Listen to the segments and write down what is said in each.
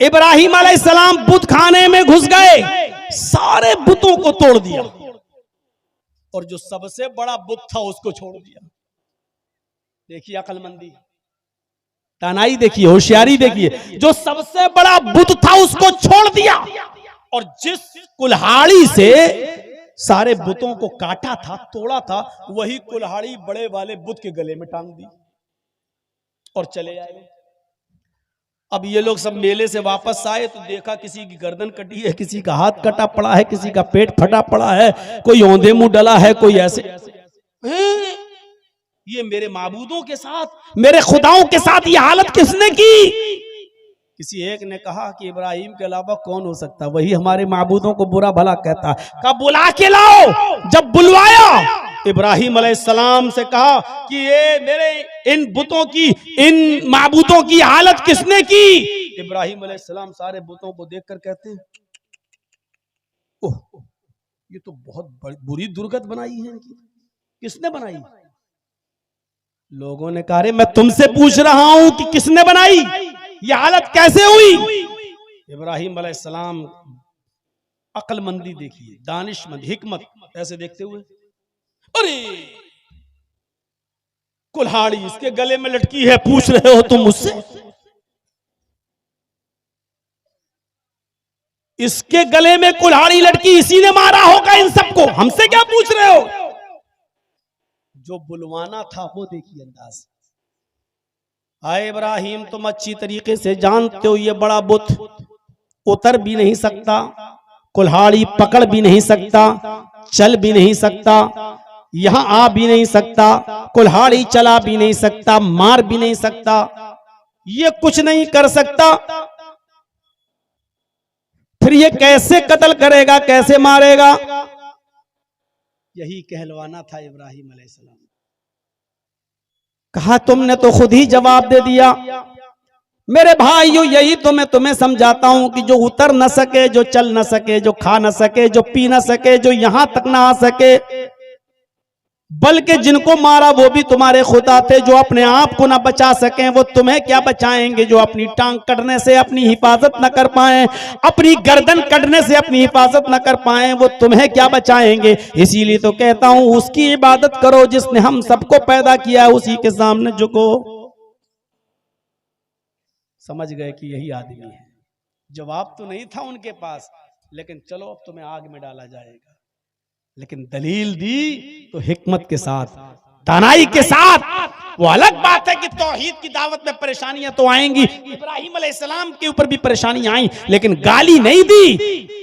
इब्राहिम अलैहिस्सलाम बुत खाने में घुस गए, सारे बुतों को तोड़ दिया और जो सबसे बड़ा बुत था उसको छोड़ दिया। देखिए अक्लमंदी, दानाई देखिए, होशियारी देखिए। जो सबसे बड़ा बुत था उसको छोड़ दिया और जिस कुल्हाड़ी से सारे बुतों को काटा था, तोड़ा था, वही कुल्हाड़ी बड़े वाले बुत के गले में टांग दी और चले आए। अब ये लोग सब मेले से वापस आए तो देखा किसी की गर्दन कटी है, किसी का हाथ कटा पड़ा है, किसी का पेट फटा पड़ा है, कोई औंधे मुंह डला है, कोई ऐसे। ये मेरे माबूदों के साथ, मेरे खुदाओं के साथ ये हालत किसने की? किसी एक ने कहा कि इब्राहिम के अलावा कौन हो सकता, वही हमारे माबूदों को बुरा भला कहता। कब बुला के लाओ, जब बुलवाया इब्राहिम अलैहिस्सलाम से कहा कि ये मेरे इन बुतों की, इन माबूदों की हालत किसने की? इब्राहिम अलैहिस्सलाम सारे बुतों को देखकर कहते हैं, ओह ये तो बहुत बुरी दुर्गत बनाई है इनकी, किसने बनाई? लोगों ने कहा अरे मैं तुमसे पूछ रहा हूं कि किसने बनाई, ये हालत कैसे हुई? इब्राहिम अलैहिस्सलाम अक्लमंदी देखिए, दानिशमंद, हिकमत, ऐसे देखते हुए, अरे कुल्हाड़ी इसके गले में लटकी है, पूछ रहे हो तुम मुझसे? इसके गले में कुल्हाड़ी लटकी, इसी ने मारा होगा इन सबको, हमसे क्या पूछ रहे हो? जो बुलवाना था वो देखिए अंदाज। हाय इब्राहिम, तुम अच्छी तरीके से जानते हो ये बड़ा बुत उतर भी नहीं सकता, कुल्हाड़ी पकड़ भी नहीं सकता, चल भी नहीं सकता, यहां आ भी नहीं सकता, कुल्हाड़ी चला भी नहीं सकता, मार भी नहीं सकता, ये कुछ नहीं कर सकता, फिर ये कैसे कत्ल करेगा, कैसे मारेगा? यही कहलवाना था इब्राहिम अलैहिस्सलाम। कहा तुमने तो खुद ही जवाब दे दिया। मेरे भाइयों, यही तो मैं तुम्हें समझाता हूं कि जो उतर न सके, जो चल न सके, जो खा न सके, जो पी न सके, जो यहां तक ना आ सके, बल्कि जिनको मारा वो भी तुम्हारे खुदा थे। जो अपने आप को ना बचा सके वो तुम्हें क्या बचाएंगे? जो अपनी टांग कटने से अपनी हिफाजत न कर पाए, अपनी गर्दन कटने से अपनी हिफाजत न कर पाए, वो तुम्हें क्या बचाएंगे? इसीलिए तो कहता हूं उसकी इबादत करो जिसने हम सबको पैदा किया है, उसी के सामने झुको। समझ गए कि यही आदमी है। जवाब तो नहीं था उनके पास, लेकिन चलो अब तुम्हें आग में डाला जाएगा। लेकिन दलील दी तो हिकमत के साथ, दानाई के साथ। वो अलग बात है कि तौहीद की दावत में परेशानियां तो आएंगी, इब्राहिम अलैहिस्सलाम के ऊपर भी परेशानियां आई, लेकिन गाली नहीं दी,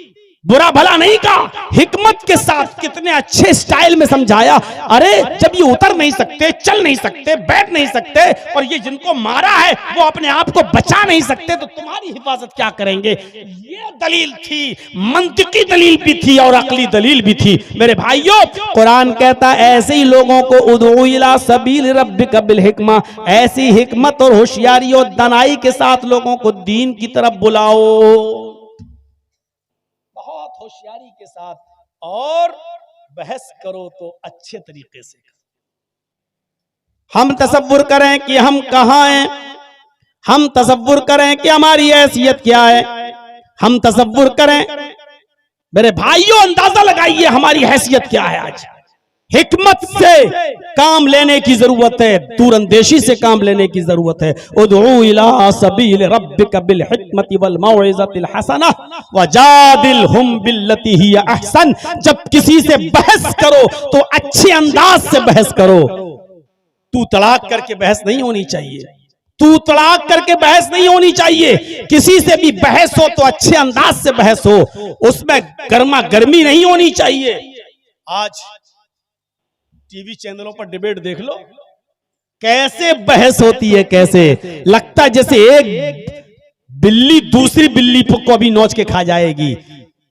बुरा भला नहीं कहा, हिकमत के साथ कितने अच्छे स्टाइल में समझाया। अरे जब ये उतर नहीं सकते, चल नहीं सकते, बैठ नहीं सकते, और ये जिनको मारा है वो अपने आप को बचा नहीं सकते, तो तुम्हारी हिफाजत क्या करेंगे? ये दलील थी, मंतिकी दलील भी थी और अकली दलील भी थी। मेरे भाइयों, कुरान कहता है ऐसे ही लोगों को उदउ इला सबील रब्बिका बिल हिकमा, ऐसी हिकमत और होशियारी और दानाई के साथ लोगों को दीन की तरफ बुलाओ, होशियारी के साथ, और बहस करो तो अच्छे तरीके से। हम तसव्वुर करें कि हम कहां हैं, हम तसव्वुर करें कि हमारी हैसियत क्या है, हम तसव्वुर करें। मेरे भाइयों, अंदाजा लगाइए हमारी हैसियत क्या है आज। हिकमत से काम लेने की जरूरत है, दूरंदेशी से काम लेने की जरूरत है। उदउ इला सबील रब्बिका बिल हिकमति वल मौइज़तिल हसना वजादिलहुम बिल्लती हिय अहसन। जब किसी से बहस करो तो अच्छे अंदाज से बहस करो। तू तड़ाक करके बहस नहीं होनी चाहिए, तू तड़ाक करके बहस नहीं होनी चाहिए। किसी से भी बहस हो तो अच्छे अंदाज से बहस हो, उसमें गर्मा गर्मी नहीं होनी चाहिए। आज टीवी चैनलों पर डिबेट देख लो, कैसे बहस होती है, कैसे लगता है जैसे एक बिल्ली दूसरी बिल्ली को अभी नोच के खा जाएगी।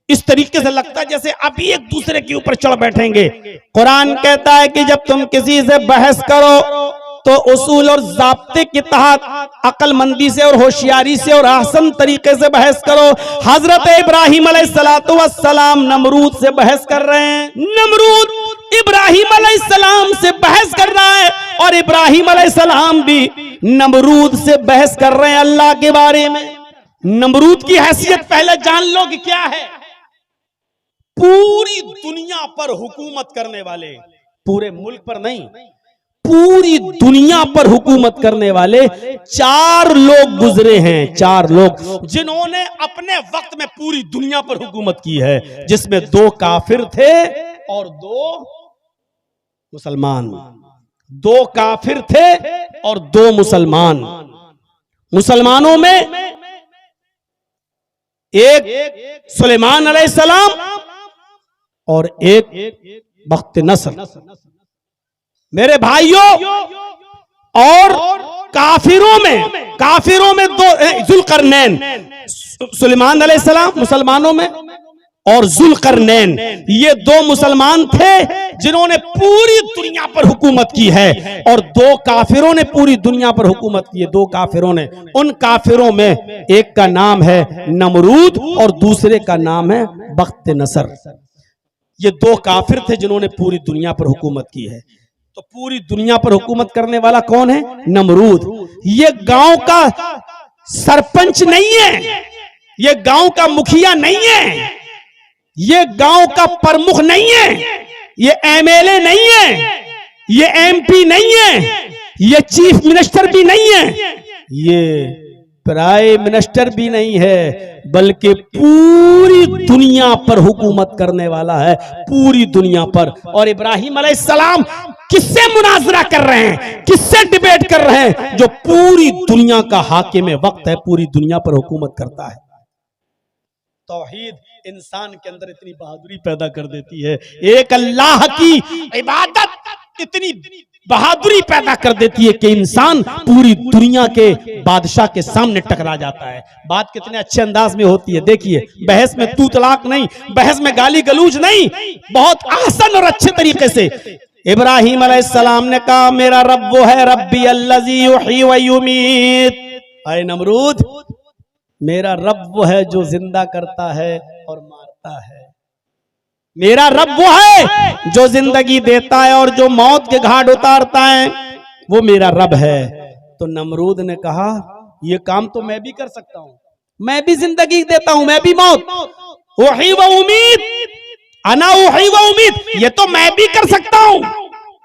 इस तरीके से लगता है जैसे अभी एक दूसरे के ऊपर चढ़ बैठेंगे। कुरान कहता है कि जब तुम किसी से बहस करो तो उसूल और ज़ाब्ते के तहत अक्लमंदी से और होशियारी से और आसान तरीके से बहस करो। हजरत इब्राहिम अलैहिस्सलातु वस्सलाम नमरूद से बहस कर रहे हैं, नमरूद इब्राहिम अलैहिस्सलाम से बहस कर रहा है, और इब्राहिम अलैहिस्सलाम भी नमरूद से बहस कर रहे हैं अल्लाह के बारे में। नमरूद की हैसियत पहले जान लो कि क्या है। पूरी दुनिया पर हुकूमत करने वाले, पूरे मुल्क पर नहीं, पूरी दुनिया पर हुकूमत करने वाले 4 लोग गुजरे हैं, 4 लोग जिन्होंने अपने वक्त में पूरी दुनिया पर हुकूमत की है, जिसमें 2 काफिर थे और 2 मुसलमान। 2 काफिर थे और 2 मुसलमान। मुसलमानों में एक सुलेमान अलैहिस्सलाम और एक बख्त नसर। मेरे भाइयों, और काफिरों में 2 जुल्करनैन, सुलेमान अलैहिस्सलाम मुसलमानों में, और जुल्करनैन, ये 2 मुसलमान थे जिन्होंने पूरी दुनिया पर हुकूमत की है, और 2 काफिरों ने पूरी दुनिया पर हुकूमत की है। 2 काफिरों ने, उन काफिरों में एक का नाम है नमरूद और दूसरे का नाम है बख्त नसर। ये 2 काफिर थे जिन्होंने पूरी दुनिया पर हुकूमत की है। तो पूरी दुनिया पर हुकूमत करने वाला कौन है? नमरूद। ये गांव का सरपंच नहीं है, ये गांव का मुखिया नहीं है, ये गांव का प्रमुख नहीं है, ये एमएलए नहीं है, ये एमपी नहीं है, ये चीफ मिनिस्टर भी नहीं है, ये प्राइम मिनिस्टर भी नहीं है, बल्कि पूरी दुनिया पर हुकूमत करने वाला है, पूरी दुनिया पर। और इब्राहिम अलैहिस्सलाम किससे मुनाजरा कर रहे हैं, किससे डिबेट कर रहे हैं? जो पूरी दुनिया का हाकिम वक्त है, पूरी दुनिया पर हुकूमत करता है। तौहीद इंसान के अंदर इतनी बहादुरी पैदा कर देती है, एक अल्लाह की इबादत इतनी बहादुरी पैदा कर देती है कि इंसान पूरी दुनिया के बादशाह के सामने टकरा जाता है। बात कितने अच्छे अंदाज में होती है, देखिए, बहस में तू तलाक नहीं, बहस में गाली गलूज नहीं, बहुत आसान और अच्छे तरीके से इब्राहिम अलैहिस्सलाम ने कहा, मेरा रब वो है, रब्बी अल्लज़ी युही व युमीत। अरे नमरूद, मेरा रब वो है जो जिंदा करता है और मारता है। मेरा रब वो है जो जिंदगी देता है और जो मौत के घाट उतारता है, वो मेरा रब है। तो नमरूद ने कहा, ये काम तो मैं भी कर सकता हूं, मैं भी जिंदगी देता हूं, मैं भी मौत, उही व उम्मीद, अना उही व उम्मीद, ये तो मैं भी कर सकता हूं।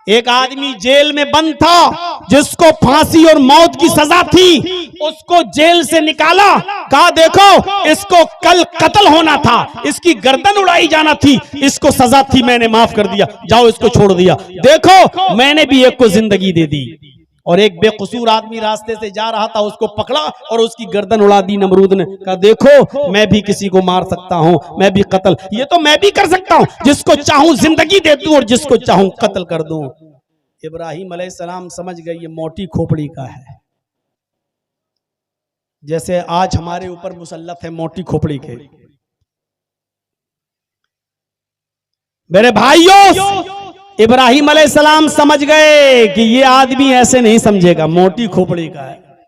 एक आदमी जेल में बंद था, जिसको फांसी और मौत की सजा थी, उसको जेल से निकाला, कहा देखो इसको कल कत्ल होना था, इसकी गर्दन उड़ाई जाना थी, इसको सजा थी, मैंने माफ कर दिया, जाओ इसको छोड़ दिया। देखो मैंने भी एक को जिंदगी दे दी। और एक बेकसूर आदमी रास्ते से जा रहा था, उसको पकड़ा और उसकी गर्दन उड़ा दी नमरूद ने। कहा देखो मैं भी किसी को मार सकता हूं, मैं भी कत्ल, ये तो मैं भी कर सकता हूं, जिसको चाहूं जिंदगी दे दूं और जिसको चाहूं कत्ल कर दूं। इब्राहिम अलैहिस्सलाम समझ गए ये मोटी खोपड़ी का है, जैसे आज हमारे ऊपर मुसल्लत है मोटी खोपड़ी के। मेरे भाइयों, इब्राहिम अलैहिस्सलाम समझ गए कि ये आदमी ऐसे नहीं समझेगा, मोटी खोपड़ी का है।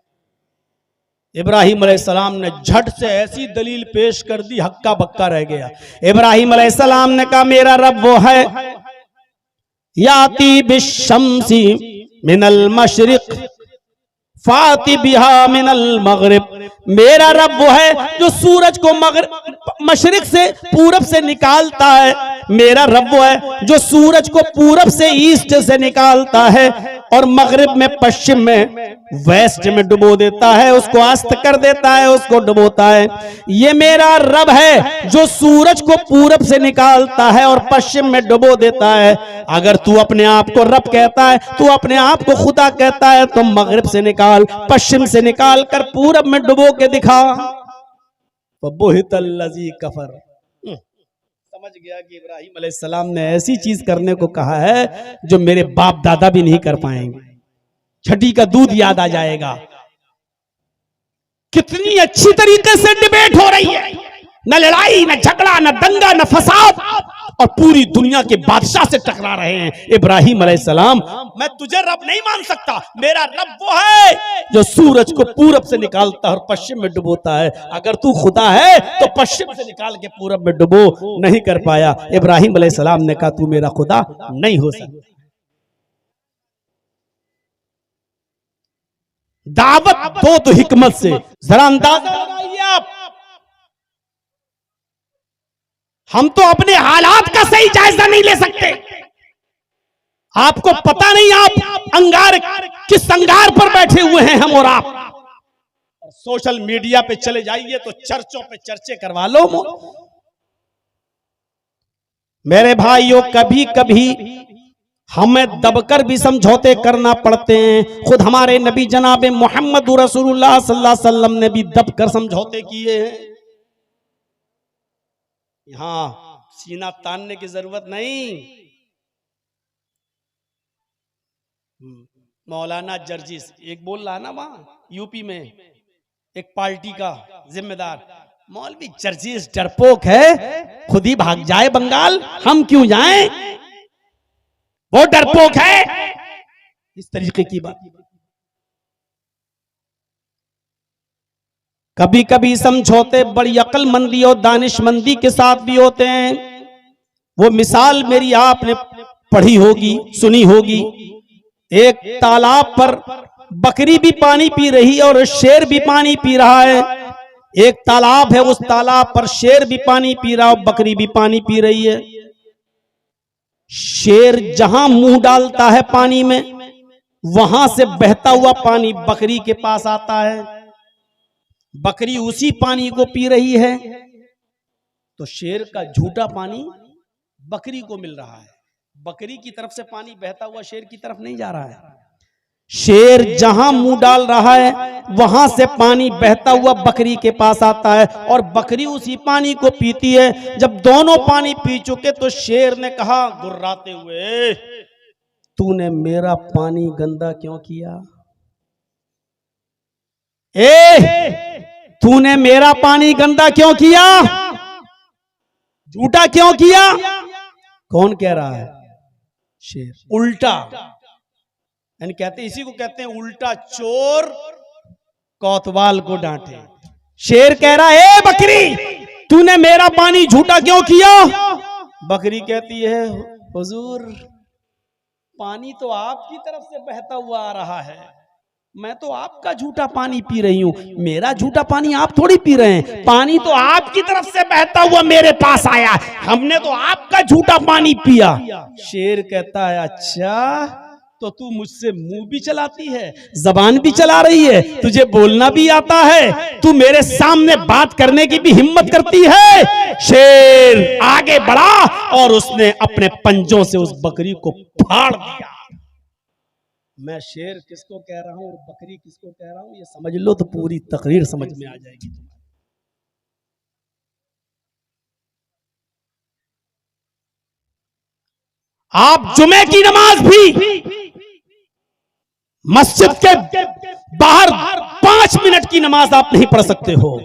इब्राहिम अलैहिस्सलाम ने झट से ऐसी दलील पेश कर दी, हक्का बक्का रह गया। इब्राहिम अलैहिस्सलाम ने कहा, मेरा रब वो है, याती बिशम्सी मिनल मशरिक फाती बिहा मिनल मगरिब। मेरा रब वो है जो सूरज को मशरिक से पूरब से निकालता है। मेरा रब वो है जो सूरज को पूरब से ईस्ट से निकालता है और मगरिब में पश्चिम में वेस्ट में डुबो देता है, उसको अस्त कर देता है, उसको डुबोता है। ये मेरा रब है जो सूरज को पूरब से निकालता है और पश्चिम में डुबो देता है। अगर तू अपने आप को रब कहता है, तू अपने आप को खुदा कहता है, तो मगरिब से निकाल, पश्चिम से निकाल कर पूरब में डुबो के दिखा। बुहितल्लज़ी कफर। समझ गया कि इब्राहिम अलैहिस्सलाम ने ऐसी चीज करने को कहा है जो मेरे बाप दादा भी नहीं कर पाएंगे। छठी का दूध याद आ जाएगा। कितनी अच्छी तरीके से डिबेट हो रही है, न लड़ाई, न झगड़ा, न दंगा, न फसाद, और पूरी दुनिया के बादशाह से टकरा रहे हैं। इब्राहिम अलैहिस्सलाम, मैं तुझे रब नहीं मान सकता, मेरा रब वो है जो सूरज को पूरब से निकालता है और पश्चिम में डुबोता है। अगर तू खुदा है तो पश्चिम से निकाल के पूरब में डुबो। नहीं कर पाया। इब्राहिम अलैहिस्सलाम ने कहा तू मेरा खुदा नहीं हो सकता। दावत दो तो हिकमत से। जरा अंदाजा लगाइए आप, हम तो अपने हालात का सही जायजा नहीं ले सकते। आपको पता नहीं आप अंगार किस अंगार पर बैठे हुए हैं, हम और आप। और सोशल मीडिया पे चले जाइए तो चर्चों पे चर्चे करवा लो। मेरे भाइयों, कभी कभी हमें दबकर भी समझौते करना पड़ते हैं। खुद हमारे नबी जनाब मोहम्मद रसूलुल्लाह सल्लल्लाहु अलैहि वसल्लम ने भी दबकर समझौते किए हैं। यहां सीना तानने की जरूरत नहीं। मौलाना जर्जिस एक बोल रहा ना वहां यूपी में, एक पार्टी का जिम्मेदार, मौलवी जर्जिस डरपोक है, खुद ही भाग जाए बंगाल, हम क्यों जाएं, वो डरपोक है। इस तरीके की बात। कभी कभी समझौते बड़ी अक्लमंदी और दानिशमंदी के साथ भी होते हैं। वो मिसाल मेरी आपने पढ़ी होगी, सुनी होगी। एक तालाब पर बकरी भी पानी पी रही है और शेर भी पानी पी रहा है। एक तालाब है, उस तालाब पर शेर भी पानी पी रहा है और बकरी भी पानी पी रही है। शेर जहां मुंह डालता है पानी में, वहां से बहता हुआ पानी बकरी के पास आता है। बकरी उसी पानी को पी रही है, तो शेर का झूठा पानी बकरी को मिल रहा है। बकरी की तरफ से पानी बहता हुआ शेर की तरफ नहीं जा रहा है। शेर जहां मुंह डाल रहा है, वहां से पानी बहता हुआ बकरी के पास आता है और बकरी उसी पानी को पीती है। जब दोनों पानी पी चुके तो शेर ने कहा गुर्राते हुए, तूने मेरा पानी गंदा क्यों किया? तूने मेरा पानी गंदा क्यों किया, झूठा क्यों किया? कौन कह रहा है? शेर। उल्टा, यानी कहते, इसी को कहते हैं उल्टा चोर कोतवाल को डांटे। शेर कह रहा है, ए बकरी, तूने मेरा पानी झूठा क्यों किया? बकरी कहती है, हुजूर, पानी तो आपकी तरफ से बहता हुआ आ रहा है, मैं तो आपका झूठा पानी पी रही हूं। मेरा झूठा पानी आप थोड़ी पी रहे हैं, पानी तो आपकी तरफ से बहता हुआ मेरे पास आया, हमने तो आपका झूठा पानी पिया। शेर कहता है, अच्छा, तो तू मुझसे मुंह भी चलाती है, जबान भी चला रही है, तुझे बोलना भी आता है, तू मेरे सामने बात करने की भी हिम्मत करती है। शेर आगे बढ़ा और उसने अपने पंजों से उस बकरी को फाड़ दिया। मैं शेर किसको कह रहा हूं और बकरी किसको कह रहा हूं, ये समझ लो तो पूरी तकरीर समझ में आ जाएगी। आप जुमे की नमाज भी मस्जिद के बाहर 5 मिनट की नमाज आप नहीं पढ़ सकते हो,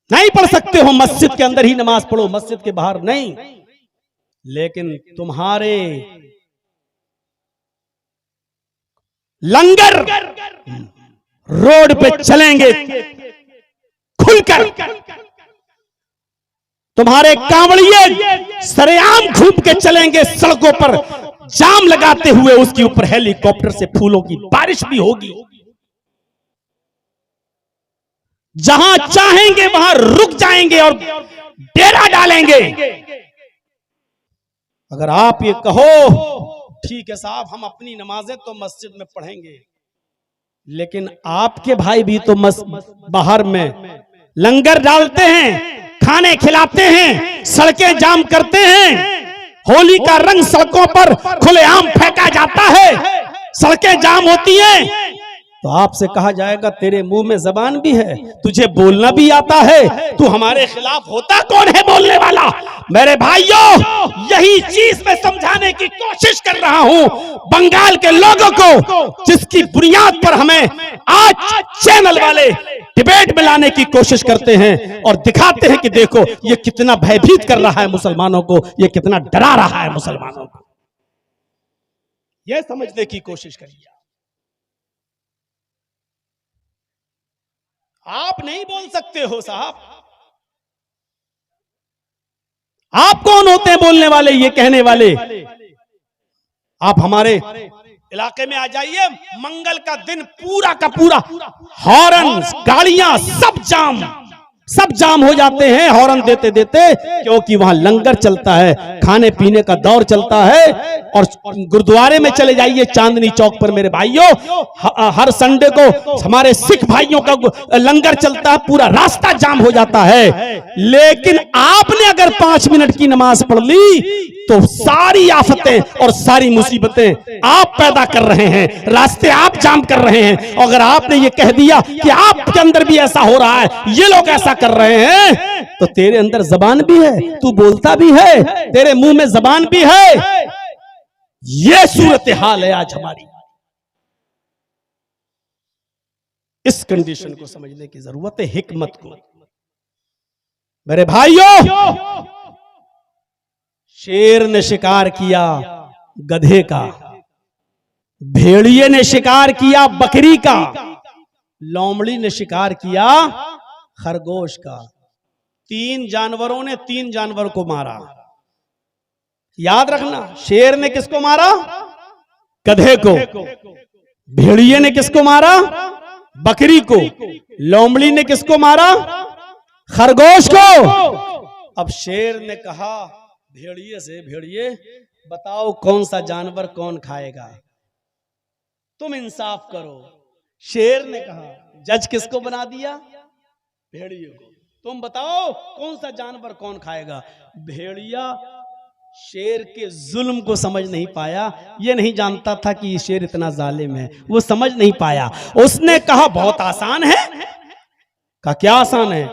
नहीं पढ़ सकते हो। मस्जिद के अंदर ही नमाज पढ़ो, मस्जिद के बाहर नहीं। लेकिन तुम्हारे लंगर रोड पे चलेंगे खुलकर, तुम्हारे कांवड़िए सरेआम घूम के चलेंगे सड़कों पर, जाम लगाते हुए, उसके ऊपर हेलीकॉप्टर से फूलों की बारिश भी होगी। जहां चाहेंगे वहां रुक जाएंगे और डेरा डालेंगे। अगर आप ये कहो, ठीक है साहब, हम अपनी नमाजें तो मस्जिद में पढ़ेंगे, लेकिन आपके भाई भी तो बाहर में लंगर डालते हैं, खाने खिलाते हैं, सड़कें जाम करते हैं, होली का रंग सड़कों पर खुलेआम फेंका जाता है, सड़कें जाम होती हैं, तो आपसे कहा जाएगा तेरे मुंह में जबान भी है, तुझे बोलना भी आता है, तू हमारे खिलाफ होता कौन है बोलने वाला? मेरे भाइयों, यही चीज मैं समझाने की कोशिश कर रहा हूं बंगाल के लोगों को, जिसकी बुनियाद पर हमें आज चैनल वाले डिबेट में लाने की कोशिश करते हैं और दिखाते हैं कि देखो ये कितना भयभीत कर रहा है मुसलमानों को, ये कितना डरा रहा है मुसलमानों को। यह समझने की कोशिश करिए। आप नहीं बोल सकते हो साहब, आप कौन होते हैं बोलने वाले, ये कहने वाले? आप हमारे इलाके में आ जाइए, मंगल का दिन पूरा का पूरा हॉर्न, गाड़ियां सब जाम, सब जाम हो जाते हैं हॉर्न देते देते, क्योंकि वहां लंगर चलता है, खाने पीने का दौर चलता है। और गुरुद्वारे में चले जाइए चांदनी चौक पर मेरे भाइयों, हर संडे को हमारे सिख भाइयों का लंगर चलता है, पूरा रास्ता जाम हो जाता है। लेकिन आपने अगर 5 मिनट की नमाज पढ़ ली तो सारी आफतें और सारी मुसीबतें आप पैदा कर रहे हैं, रास्ते आप जाम कर रहे हैं। अगर आपने ये कह दिया कि आपके अंदर भी ऐसा हो रहा है, ये लोग ऐसा कर रहे हैं, तो तेरे अंदर जबान भी है, तू बोलता भी है, तेरे मुंह में जबान भी है। ये सूरत हाल है आज हमारी। इस कंडीशन को समझने की जरूरत है, हिकमत को। मेरे भाइयों, शेर ने शिकार किया गधे का, भेड़िए ने शिकार किया बकरी का, लोमड़ी ने शिकार किया खरगोश का। 3 जानवरों ने 3 जानवर को मारा। याद रखना, शेर ने किसको मारा? गधे को। भेड़िए ने किसको मारा? बकरी को। लोमड़ी ने किसको मारा? खरगोश को। अब शेर ने कहा भेड़िए से, भेड़िए बताओ कौन सा जानवर कौन खाएगा, तुम इंसाफ करो। शेर ने कहा, जज किसको बना दिया? भेड़िए को। तुम बताओ कौन सा जानवर कौन खाएगा। भेड़िया शेर के जुल्म को समझ नहीं पाया, ये नहीं जानता था कि शेर इतना जालिम है, वो समझ नहीं पाया। उसने कहा बहुत आसान है। कहा क्या आसान है?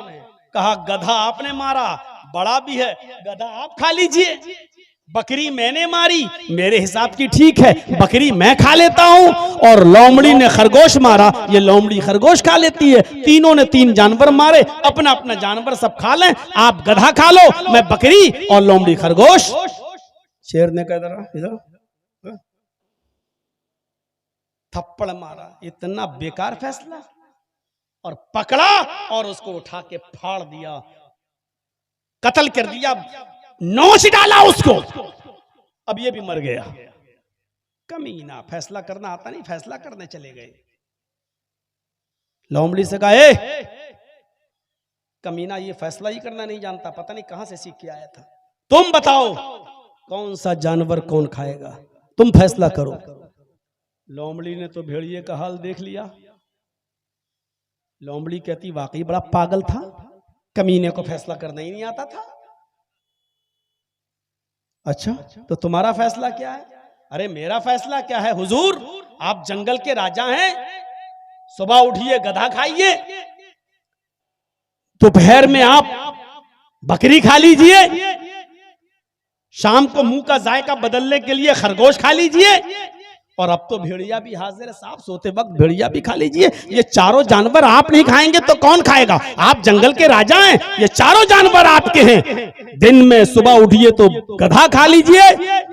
कहा गधा आपने मारा, बड़ा भी है, गधा आप खा लीजिए। बकरी मैंने मारी, मेरे हिसाब की ठीक है, बकरी मैं खा लेता हूं। और लोमड़ी ने खरगोश मारा, ये लोमड़ी खरगोश खा लेती है। तीनों ने 3 जानवर मारे, अपना अपना जानवर सब खा लें, आप गधा खा लो, मैं बकरी और लोमड़ी खरगोश। शेर ने कहा इधर थप्पड़ मारा, इतना बेकार फैसला, और पकड़ा और उसको उठा के फाड़ दिया, कत्ल कर दिया, नोच डाला उसको। अब ये भी मर गया। कमीना, फैसला करना आता नहीं, फैसला करने चले गए। लोमड़ी से कहा, ए कमीना, ये फैसला ही करना नहीं जानता, पता नहीं कहां से सीख के आया था। तुम बताओ कौन सा जानवर कौन खाएगा, तुम फैसला करो। लोमड़ी ने तो भेड़िए का हाल देख लिया। लोमड़ी कहती वाकई बड़ा पागल था, कमीने को फैसला करना ही नहीं आता था। अच्छा, तो तुम्हारा फैसला क्या है? अरे मेरा फैसला क्या है हुजूर, आप जंगल के राजा हैं, सुबह उठिए गधा खाइए, दोपहर में आप बकरी खा लीजिए, शाम को मुंह का जायका बदलने के लिए खरगोश खा लीजिए, और अब तो भेड़िया भी हाजिर है साहब, सोते वक्त भेड़िया भी खा लीजिए। ये चारों जानवर आप नहीं खाएंगे तो कौन खाएगा? आप जंगल के राजा हैं, ये चारों जानवर आपके हैं। दिन में सुबह उठिए तो गधा खा लीजिए,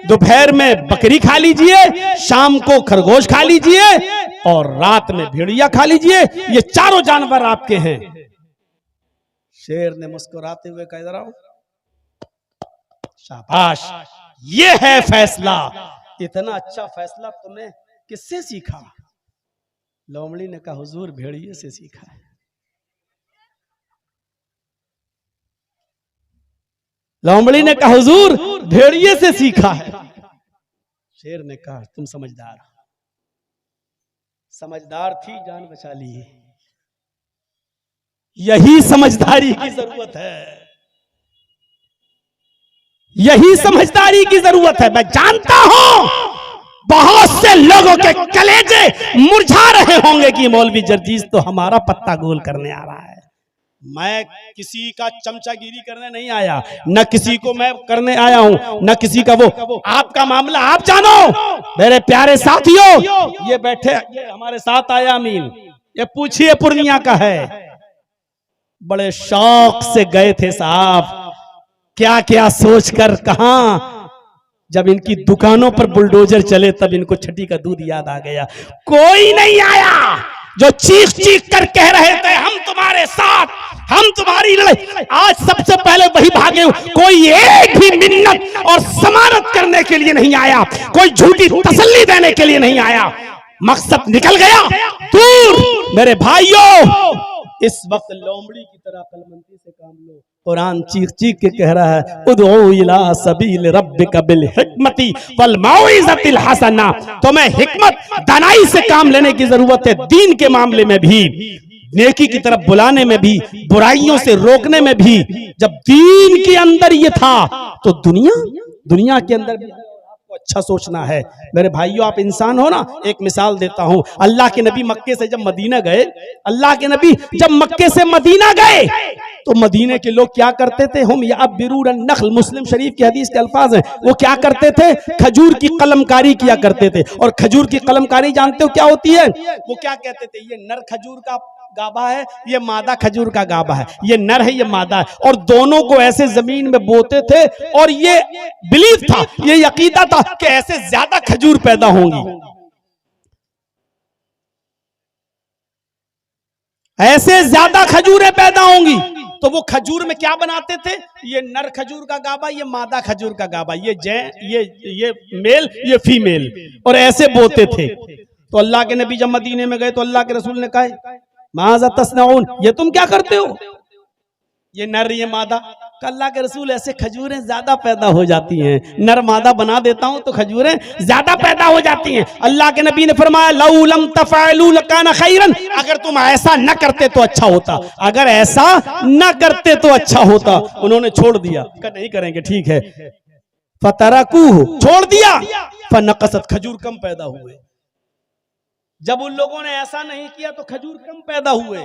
दोपहर में बकरी खा लीजिए, शाम को खरगोश खा लीजिए, और रात में भेड़िया खा लीजिए। ये चारों जानवर आपके हैं। शेर ने मुस्कुराते हुए कह रहा हूं, शाबाश, ये है फैसला। इतना अच्छा फैसला तुमने किससे सीखा? लोमड़ी ने कहा हुजूर भेड़िए से सीखा है। लोमड़ी ने कहा हुजूर भेड़िए से सीखा है। शेर ने कहा तुम समझदार, समझदार थी, जान बचा ली। यही समझदारी की जरूरत है, यही समझदारी की जरूरत है। मैं जानता हूं बहुत से लोगों के कलेजे मुरझा रहे होंगे कि मौलवी जर्जीस तो हमारा पत्ता गोल करने आ रहा है। मैं किसी का चमचागिरी करने नहीं आया, न किसी को मैं करने आया हूं, न किसी का वो। आपका मामला आप जानो। मेरे प्यारे साथियों, ये बैठे, ये हमारे साथ आया अमीन, ये पूछिए पूर्णिया का है, बड़े शौक से गए थे साहब, क्या क्या सोचकर। कहां, जब इनकी दुकानों पर बुलडोजर चले तब इनको छठी का दूध याद आ गया। कोई नहीं आया जो चीख चीख कर कह रहे थे हम तुम्हारे साथ, हम तुम्हारी लड़ाई। आज सबसे पहले वही भागे। कोई एक भी मिन्नत और समानत करने के लिए नहीं आया, कोई झूठी तसल्ली देने के लिए नहीं आया। मकसद निकल गया दूर। मेरे भाइयों, इस वक्त लोमड़ी की तरह कलमंदी से काम लो। कुरान चीख चीख के कह रहा है उदउ इला सबील रब्बिका बिल हिकमति वल मौइज़तिल हसना। तुम्हें हिकमत दानाई से काम लेने की जरूरत है, दीन के मामले में भी, नेकी की तरफ बुलाने में भी, बुराइयों से रोकने में भी। जब दीन के अंदर ये था तो दुनिया के अंदर भी आपको अच्छा सोचना है। मेरे भाइयों, आप इंसान हो ना। एक मिसाल देता हूं, अल्लाह के नबी मक्के से जब मदीना गए, अल्लाह के नबी जब मक्के से मदीना गए तो मदीने के लोग क्या करते थे? हम या बिरूर नखल, मुस्लिम शरीफ की हदीस के अल्फाज हैं। वो क्या करते थे? खजूर की कलमकारी किया करते थे। और खजूर की कलमकारी जानते हो क्या होती है? वो क्या कहते थे? ये नर खजूर का गाबा है, ये मादा खजूर का गाबा है, ये नर है, ये मादा है, और दोनों को ऐसे जमीन में बोते थे। और ये बिलीफ था, ये यकीदा था कि ऐसे ज्यादा खजूर पैदा होंगी, ऐसे ज्यादा खजूरें पैदा होंगी। तो वो खजूर में क्या बनाते थे? ये नर खजूर का गाबा, ये मादा खजूर का गाबा, ये मेल, ये फीमेल, और ऐसे बोते थे। तो अल्लाह के नबी जब मदीने में गए तो अल्लाह के रसूल ने कहा माज़ा तस्नऊन, ये तुम क्या करते हो? ये नर, ये मादा। अल्लाह के रसूल ऐसे खजूरें ज्यादा पैदा हो जाती हैं, नर मादा बना देता हूं तो खजूरें ज्यादा पैदा हो जाती हैं। अल्लाह के नबी ने फरमाया लौ लम तफअलू लकाना खैरन, अगर तुम ऐसा न करते तो अच्छा होता, अगर ऐसा न करते तो अच्छा होता। उन्होंने छोड़ दिया, नहीं करेंगे, ठीक है। फतरकूहु, छोड़ दिया। फनकसत, खजूर कम पैदा हुए। जब उन लोगों ने ऐसा नहीं किया तो खजूर कम पैदा हुए।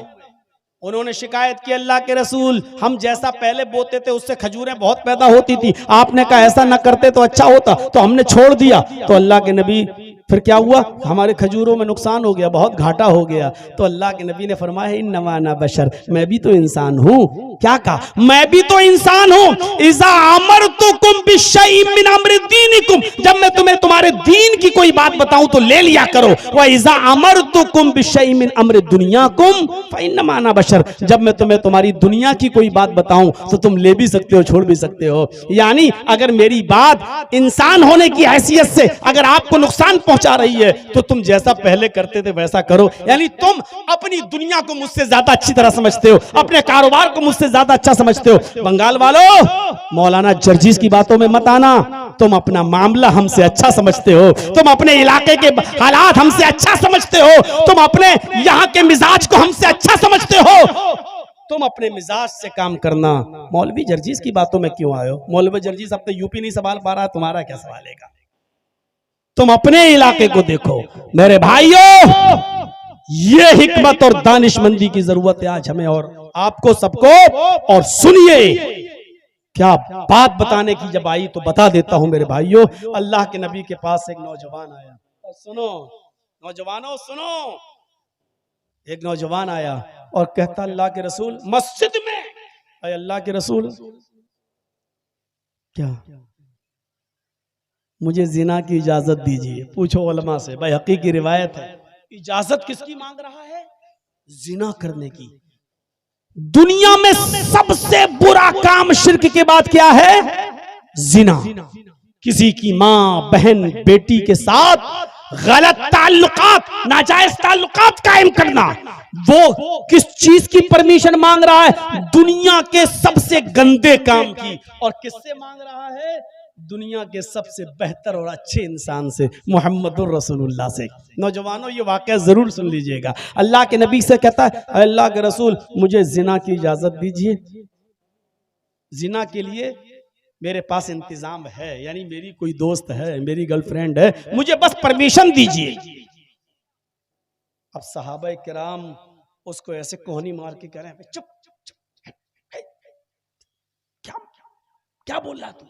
उन्होंने शिकायत की अल्लाह के रसूल, हम जैसा पहले बोते थे उससे खजूरें बहुत पैदा होती थी, आपने कहा ऐसा ना करते तो अच्छा होता, तो हमने छोड़ दिया। तो अल्लाह के नबी, फिर क्या हुआ? हमारे खजूरों में नुकसान हो गया, बहुत घाटा हो गया। तो अल्लाह के नबी ने फरमाया इन्नमा अना बशर, मैं भी तो इंसान हूं। क्या कहा? मैं भी तो इंसान हूं। इज़ा अमरतुकुम बिशैइन मिन अम्रि दीनिकुम, जब मैं तुम्हें तुम्हारे दीन की कोई बात बताऊं तो ले लिया करो। व इज़ा अमरतुकुम बिशैइन मिन अम्रि दुनियाकुम फइन्नमा अना बशर, जब मैं तुम्हें तुम्हारी दुनिया की कोई बात बताऊं तो तुम ले भी सकते हो, छोड़ भी सकते हो। यानी अगर मेरी बात इंसान होने की हैसियत से अगर आपको नुकसान पहुंचा रही है तो तुम जैसा पहले करते थे वैसा करो। यानी तुम अपनी दुनिया को मुझसे ज्यादा अच्छी तरह समझते हो, अपने कारोबार को मुझसे ज्यादा अच्छा समझते हो। बंगाल वालों, मौलाना जर्जीस की बातों में मत आना। तुम अपना मामला हमसे अच्छा समझते हो, तुम अपने इलाके के हालात हमसे अच्छा समझते हो, तुम अपने यहाँ के मिजाज को हमसे अच्छा समझते हो। तुम अपने मिजाज से काम करना। मौलवी जर्जीस की बातों में क्यों आए हो? मौलवी जर्जीस अब तो यूपी नहीं संभाल पा रहा, तुम्हारा क्या सवालेगा? तुम अपने इलाके को देखो। मेरे भाइयों, ये हिकमत और दानिशमंदी की जरूरत है आज हमें और आपको सबको। और सुनिए, क्या बात बताने की जब आई तो बता देता हूं मेरे भाइयों। अल्लाह के नबी के पास एक नौजवान आया, और सुनो नौजवानों सुनो, एक नौजवान आया और कहता अल्लाह के रसूल मस्जिद में, अरे अल्लाह के रसूल क्या मुझे जिना की इजाजत दीजिए। पूछो उलमा से, भाई हकीकी रिवायत है, इजाजत किसकी मांग रहा है? जिना करने की। दुनिया में सबसे बुरा काम शिर्क के बाद क्या है? जिना। किसी की मां, बहन, बेटी के साथ गलत ताल्लुकात, नाजायज ताल्लुकात कायम करना। वो किस चीज की परमिशन मांग रहा है? दुनिया के सबसे गंदे काम की। और किससे मांग रहा है? दुनिया के सबसे बेहतर और अच्छे इंसान से, मुहम्मदुर रसूलुल्लाह से। नौजवानों, ये वाकया जरूर सुन लीजिएगा। अल्लाह के नबी से कहता है अल्लाह के रसूल मुझे जिना की इजाजत दीजिए। जिना के लिए मेरे पास इंतजाम है, यानी मेरी कोई दोस्त है, मेरी गर्लफ्रेंड है, मुझे बस परमिशन दीजिए। अब सहाबा किराम उसको ऐसे कोहनी मार के कह रहे हैं चुप चुप चुप, क्या क्या बोल रहा तू?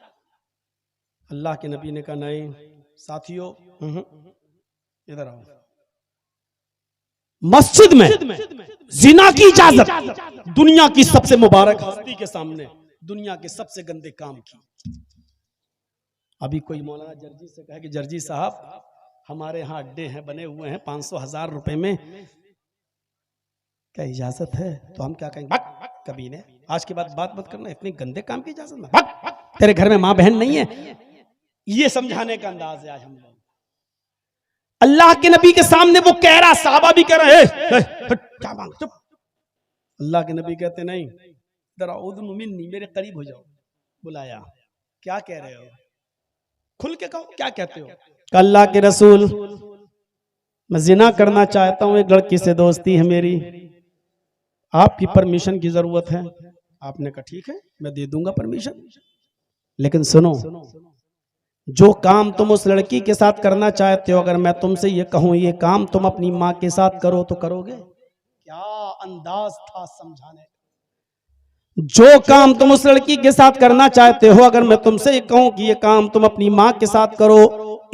अल्लाह के नबी ने कहा नहीं साथियों, इधर आओ। मस्जिद में जिना की इजाजत, दुनिया की सबसे मुबारक हस्ती के सामने दुनिया के सबसे गंदे काम की। अभी कोई मौलाना जर्जी से कहे कि जर्जी साहब हमारे यहाँ अड्डे हैं, बने हुए हैं 500,000 रुपए में, क्या इजाजत है? तो हम क्या कहेंगे? भग कभी ने, आज के बाद बात मत करना, इतने गंदे काम की इजाजत ना, भग, तेरे घर में माँ बहन नहीं है। ये समझाने का अंदाज है आज हम लोग। अल्लाह के नबी के सामने वो कह रहा, साहबा भी कह रहे हैं क्या मांग, चुप। अल्लाह के नबी कहते नहीं, जरा उदनु मिन्नी, मेरे करीब हो जाओ। बुलाया, क्या कह रहे हो, खुल के कहो क्या कहते हो। अल्लाह के रसूल, मैं जिना करना चाहता हूं, एक लड़की से दोस्ती है मेरी, आपकी परमिशन की जरूरत है। आपने कहा ठीक है मैं दे दूंगा परमिशन, लेकिन सुनो, जो काम तुम उस लड़की के साथ करना चाहते हो, अगर मैं तुमसे ये कहूं ये काम तुम अपनी माँ के साथ करो तो करोगे? क्या अंदाज था समझाने का। जो काम तुम उस लड़की के साथ करना चाहते हो, अगर मैं तुमसे ये कहूं कि ये काम तुम अपनी माँ के साथ करो,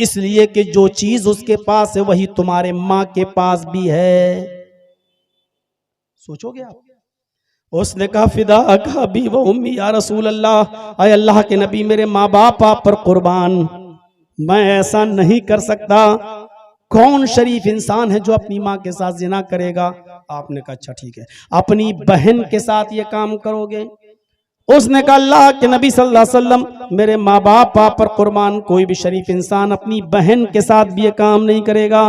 इसलिए कि जो चीज उसके पास है वही तुम्हारे माँ के पास भी है। सोचोगे आप? उसने कहा फिदा का भी वो उम्मी या रसूल अल्लाह, अय अल्लाह के नबी मेरे माँ बाप आप पर कुर्बान, मैं ऐसा नहीं कर सकता। कौन शरीफ इंसान है जो अपनी माँ के साथ जिना करेगा? आपने कहा अच्छा ठीक है, अपनी बहन के साथ ये काम करोगे? उसने कहा अल्लाह के नबी सल्लल्लाहु अलैहि वसल्लम मेरे माँ बाप आप पर कुर्बान, कोई भी शरीफ इंसान अपनी बहन के साथ भी ये काम नहीं करेगा।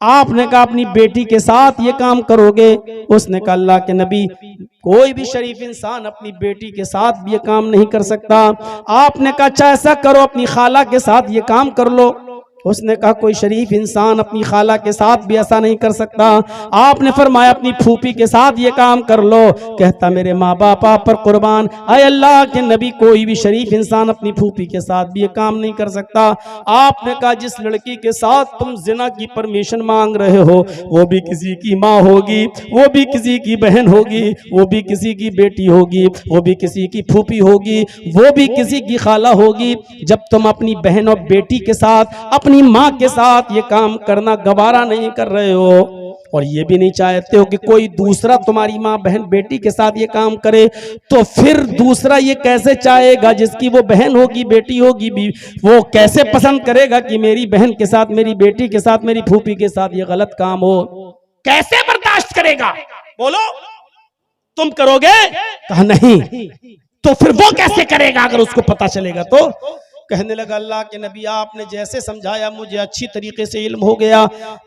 आपने कहा अपनी बेटी के साथ ये काम करोगे? उसने कहा अल्लाह के नबी कोई भी शरीफ इंसान अपनी बेटी के साथ भी ये काम नहीं कर सकता। आपने कहा अच्छा ऐसा करो, अपनी खाला के साथ ये काम कर लो। उसने कहा कोई शरीफ इंसान अपनी खाला के साथ भी ऐसा नहीं कर सकता। आपने फरमाया अपनी फूफी के साथ ये काम कर लो। कहता मेरे माँ बाप आप पर कुर्बान, अय अल्लाह के नबी कोई भी शरीफ इंसान अपनी फूफी के साथ भी ये काम नहीं कर सकता। आपने कहा जिस लड़की के साथ तुम जिना की परमिशन मांग रहे हो वो भी किसी की माँ होगी, वो भी किसी की बहन होगी, वो भी किसी की बेटी होगी, वो भी किसी की फूफी होगी, वो भी किसी की खाला होगी। जब तुम अपनी बहन और बेटी के साथ अपनी माँ के साथ ये काम करना गवारा नहीं कर रहे हो और ये भी नहीं चाहते हो कि कोई दूसरा तुम्हारी माँ बहन बेटी के साथ ये काम करे, तो फिर दूसरा ये कैसे चाहेगा जिसकी वो बहन होगी बेटी होगी भी, वो कैसे पसंद करेगा कि मेरी बहन के साथ मेरी बेटी के साथ मेरी फूफी के साथ ये गलत काम हो? कैसे बर्दाश्त करेगा? बोलो तुम करोगे? कहा नहीं। तो फिर वो कैसे करेगा अगर उसको पता चलेगा तो? कहने लगा अल्लाह के नबी आपने जैसे समझाया मुझे अच्छी तरीके से इल्म हो गया,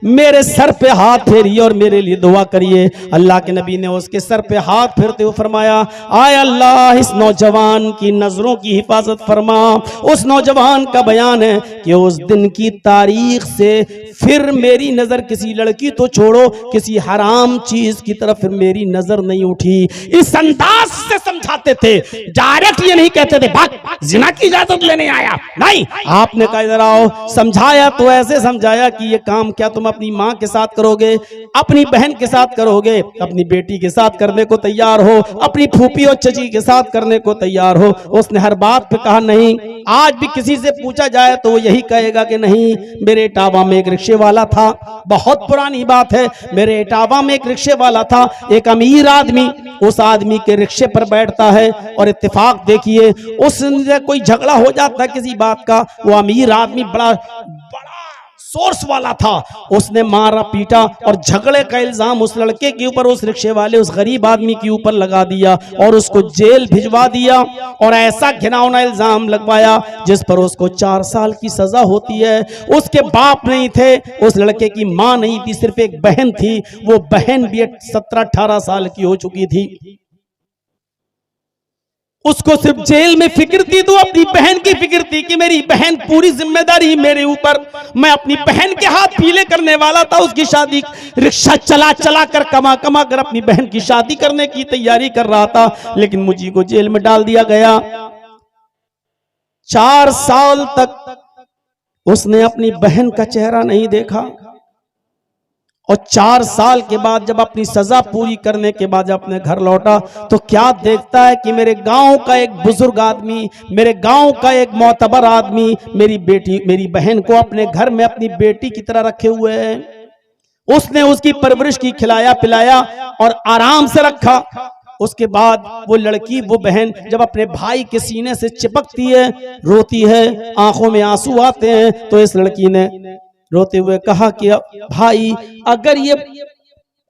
मेरे सर पे हाथ फेरिए और मेरे लिए दुआ करिए। अल्लाह के नबी ने उसके सर पे हाथ फेरते हुए फरमाया आय अल्लाह इस नौजवान की नजरों की हिफाजत फरमा। उस नौजवान का बयान है कि उस दिन की तारीख से फिर मेरी नजर किसी लड़की तो छोड़ो किसी हराम चीज की तरफ फिर मेरी नजर नहीं उठी। इस अंदाज से समझाते थे, डायरेक्ट ये नहीं कहते थे भाग जिना की इजाजत लेने आया, नहीं। आपने कहा इधर आओ, समझाया तो ऐसे समझाया कि ये काम क्या तुम अपनी माँ के साथ करोगे, अपनी बहन के साथ करोगे, अपनी बेटी के साथ करने को तैयार हो, अपनी फूफी और चची के साथ करने को तैयार हो। उसने हर बात पे कहा नहीं। आज भी किसी से पूछा जाए तो वो यही कहेगा कि नहीं। मेरे इटावा में एक रिक्शे वाला था, बहुत पुरानी बात है, मेरे इटावा में एक रिक्शे वाला था, एक अमीर आदमी उस आदमी के रिक्शे पर बैठता है और इत्तेफाक देखिए उससे कोई झगड़ा हो जाता है किसी बात का। वो अमीर आदमी बड़ा सोर्स वाला था, उसने मारा पीटा और झगड़े का इल्जाम उस लड़के के ऊपर, उस रिक्शे वाले उस गरीब आदमी के ऊपर लगा दिया और उसको जेल भिजवा दिया और ऐसा घिनौना इल्जाम लगवाया जिस पर उसको 4 साल की सजा होती है। उसके बाप नहीं थे, उस लड़के की माँ नहीं थी, सिर्फ एक बहन थी। वो बहन भी 17-18 साल की हो चुकी थी। उसको सिर्फ जेल में फिक्र थी तो अपनी बहन की फिक्र थी कि मेरी बहन पूरी जिम्मेदारी मेरे ऊपर, मैं अपनी बहन के हाथ पीले करने वाला था। उसकी शादी रिक्शा चला चला कर कमा कमा कर अपनी बहन की शादी करने की तैयारी कर रहा था, लेकिन मुझे को जेल में डाल दिया गया। 4 साल तक उसने अपनी बहन का चेहरा नहीं देखा और 4 साल के बाद जब अपनी सजा पूरी करने के बाद जब अपने घर लौटा तो क्या देखता है कि मेरे गांव का एक बुजुर्ग आदमी, मेरे गांव का एक मोतबर आदमी मेरी बहन को अपने घर में अपनी बेटी की तरह रखे हुए है। उसने उसकी परवरिश की, खिलाया पिलाया और आराम से रखा। उसके बाद वो लड़की, वो बहन जब अपने भाई के सीने से चिपकती है, रोती है, आंखों में आंसू आते हैं, तो इस लड़की ने रोते हुए कहा कि भाई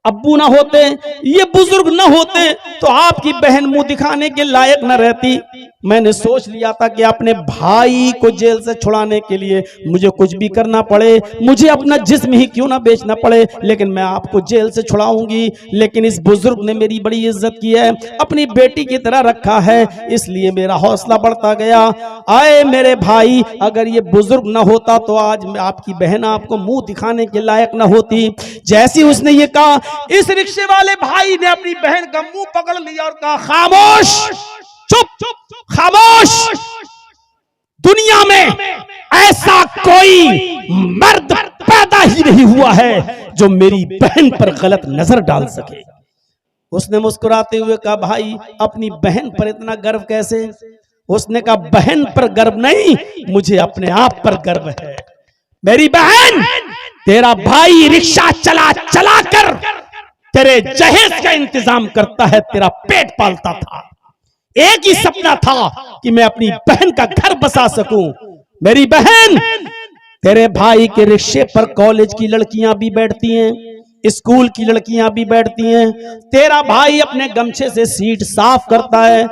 अब्बू ना होते, ये बुजुर्ग ना होते तो आपकी बहन मुंह दिखाने के लायक न रहती। मैंने सोच लिया था कि अपने भाई को जेल से छुड़ाने के लिए मुझे कुछ भी करना पड़े, मुझे अपना जिस्म ही क्यों ना बेचना पड़े, लेकिन मैं आपको जेल से छुड़ाऊंगी। लेकिन इस बुजुर्ग ने मेरी बड़ी इज्जत की है, अपनी बेटी की तरह रखा है, इसलिए मेरा हौसला बढ़ता गया। आए मेरे भाई, अगर ये बुजुर्ग ना होता तो आज आपकी बहन आपको मुंह दिखाने के लायक ना होती। जैसी उसने ये कहा, इस रिक्शे वाले भाई ने अपनी बहन का मुंह पकड़ लिया और कहा, खामोश, चुप चुप खामोश। दुनिया में ऐसा कोई मर्द पैदा ही नहीं हुआ है जो मेरी बहन पर गलत नजर डाल सके। उसने मुस्कुराते हुए कहा, भाई अपनी बहन पर इतना गर्व कैसे? उसने कहा, बहन पर गर्व नहीं, मुझे अपने आप पर गर्व है। मेरी बहन, तेरा भाई रिक्शा चला चला कर तेरे जहेज का इंतजाम करता है, तेरा पेट पालता था। एक ही सपना था कि मैं अपनी बहन का घर बसा सकूं। मेरी बहन, तेरे भाई के रिक्शे पर कॉलेज की लड़कियां भी बैठती हैं, स्कूल की लड़कियां भी बैठती हैं। तेरा भाई अपने गमछे से सीट साफ करता है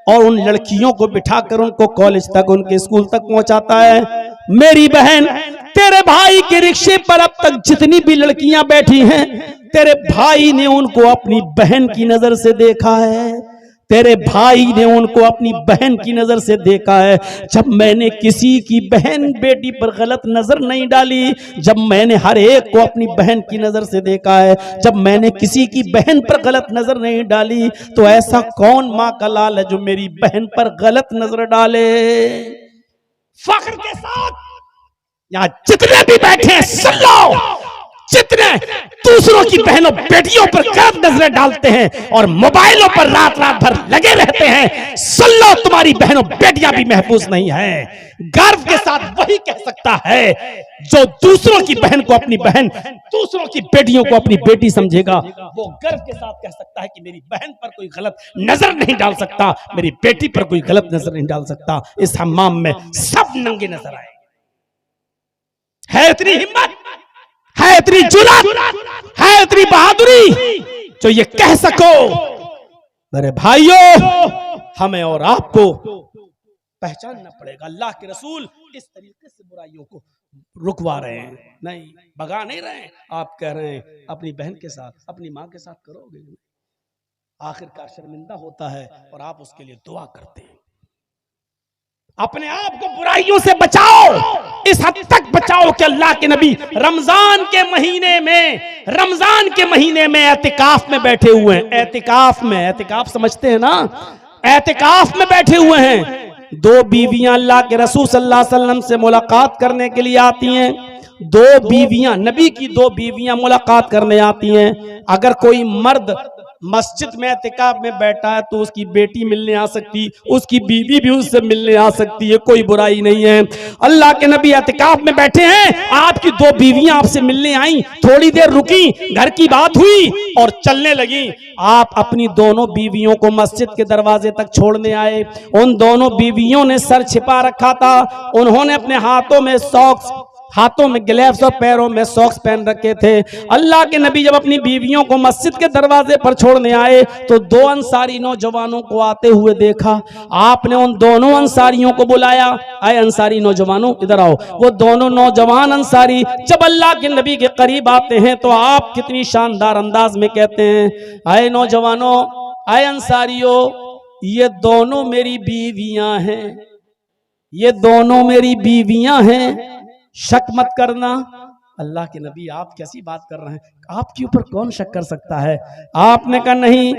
और उन लड़कियों को बिठाकर उनको कॉलेज तक, उनके स्कूल तक पहुंचाता है। मेरी बहन, तेरे भाई के रिक्शे पर अब तक जितनी भी लड़कियां बैठी हैं, तेरे भाई ने उनको अपनी बहन की नजर से देखा है। तेरे भाई ने उनको अपनी बहन की नजर से देखा है। जब मैंने किसी की बहन बेटी पर गलत नजर नहीं डाली, जब मैंने हर एक को अपनी बहन की नजर से देखा है, जब मैंने किसी की बहन पर गलत नजर नहीं डाली, तो ऐसा कौन माँ का लाल है जो मेरी बहन पर गलत नजर डाले? फख्र के साथ यहां जितने भी बैठे हैं सुन लो, जितने दूसरों की बहनों बेटियों पर गलत नजरें डालते हैं और मोबाइलों पर रात रात भर लगे रहते हैं, सुन लो, तुम्हारी बहनों बेटियां भी महफूज नहीं है। गर्व के साथ वही कह सकता है जो दूसरों की बहन को अपनी बहन, दूसरों की बेटियों को अपनी बेटी समझेगा, वो गर्व के साथ कह सकता है कि मेरी बहन पर कोई गलत नजर नहीं डाल सकता, मेरी बेटी पर कोई गलत नजर नहीं डाल सकता। इस हम्माम में सब नंगे नजर आए। है इतनी हिम्मत, है इतनी जुर्रत, है इतनी बहादुरी जो ये कह सको, मेरे भाइयों, हमें और आपको पहचानना पड़ेगा। अल्लाह के रसूल इस तरीके से बुराइयों को रुकवा रहे हैं, नहीं भगा नहीं रहे हैं। आप कह रहे हैं अपनी बहन के साथ, अपनी माँ के साथ करोगे, आखिरकार शर्मिंदा होता है और आप उसके लिए दुआ करते हैं। अपने आप को बुराइयों से बचाओ, इस हद तक बचाओ कि अल्लाह के नबी रमजान के महीने में एतिकाफ में बैठे हुए हैं। एतिकाफ समझते हैं ना? एतिकाफ में बैठे हुए हैं। दो बीवियां अल्लाह के रसूल सल्लल्लाहु अलैहि वसल्लम से मुलाकात करने के लिए आती हैं। दो बीवियां, नबी की दो बीवियां मुलाकात करने आती हैं। अगर कोई मर्द मस्जिद में एतिकाफ में बैठा है तो उसकी बेटी मिलने आ सकती, उसकी बीवी भी उससे मिलने आ सकती है, कोई बुराई नहीं है। अल्लाह के नबी एतिकाफ में बैठे हैं, आपकी दो बीवियां आपसे मिलने आई, थोड़ी देर रुकी, घर की बात हुई और चलने लगी। आप अपनी दोनों बीवियों को मस्जिद के दरवाजे तक छोड़ने आए। उन दोनों बीवियों ने सर छिपा रखा था, उन्होंने अपने हाथों में सॉक्स, हाथों में ग्लव्स और पैरों में सॉक्स पहन रखे थे। अल्लाह के नबी जब अपनी बीवियों को मस्जिद के दरवाजे पर छोड़ने आए तो दो अंसारी नौजवानों को आते हुए देखा। आपने उन दोनों अंसारियों को बुलाया, आए अंसारी नौजवानों इधर आओ। वो दोनों नौजवान अंसारी जब अल्लाह के नबी के करीब आते हैं तो आप कितनी शानदार अंदाज में कहते हैं, आए नौजवानों, आए अंसारियों, ये दोनों मेरी बीवियां हैं, ये दोनों मेरी बीवियां हैं, शक मत करना। अल्लाह के नबी आप कैसी बात कर रहे हैं, आपके ऊपर कौन शक कर सकता है? आपने कहा नहीं,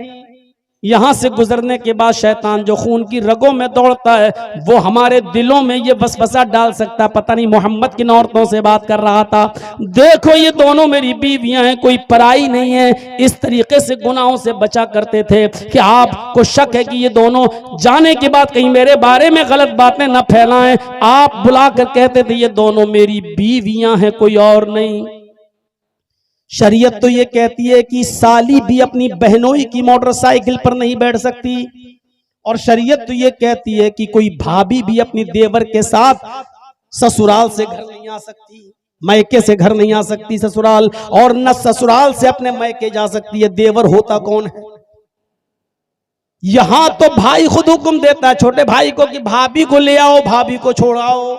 यहां से गुजरने के बाद शैतान जो खून की रगों में दौड़ता है वो हमारे दिलों में ये वसवसा डाल सकता है। पता नहीं मोहम्मद किन औरतों से बात कर रहा था। देखो ये दोनों मेरी बीवियां हैं, कोई पराई नहीं है। इस तरीके से गुनाहों से बचा करते थे कि आपको शक है कि ये दोनों जाने के बाद कहीं मेरे बारे में गलत बातें न फैलाएं। आप बुलाकर कहते थे ये दोनों मेरी बीवियां हैं, कोई और नहीं। शरीयत तो ये कहती है कि साली भी अपनी बहनोई की मोटरसाइकिल पर नहीं बैठ सकती, और शरीयत तो ये कहती है कि कोई भाभी भी अपनी देवर के साथ ससुराल से घर नहीं आ सकती। मैके से घर नहीं आ सकती ससुराल, और न ससुराल से अपने मैके जा सकती है। देवर होता कौन है? यहां तो भाई खुद हुक्म देता है छोटे भाई को कि भाभी को ले आओ, भाभी को छोड़ाओ।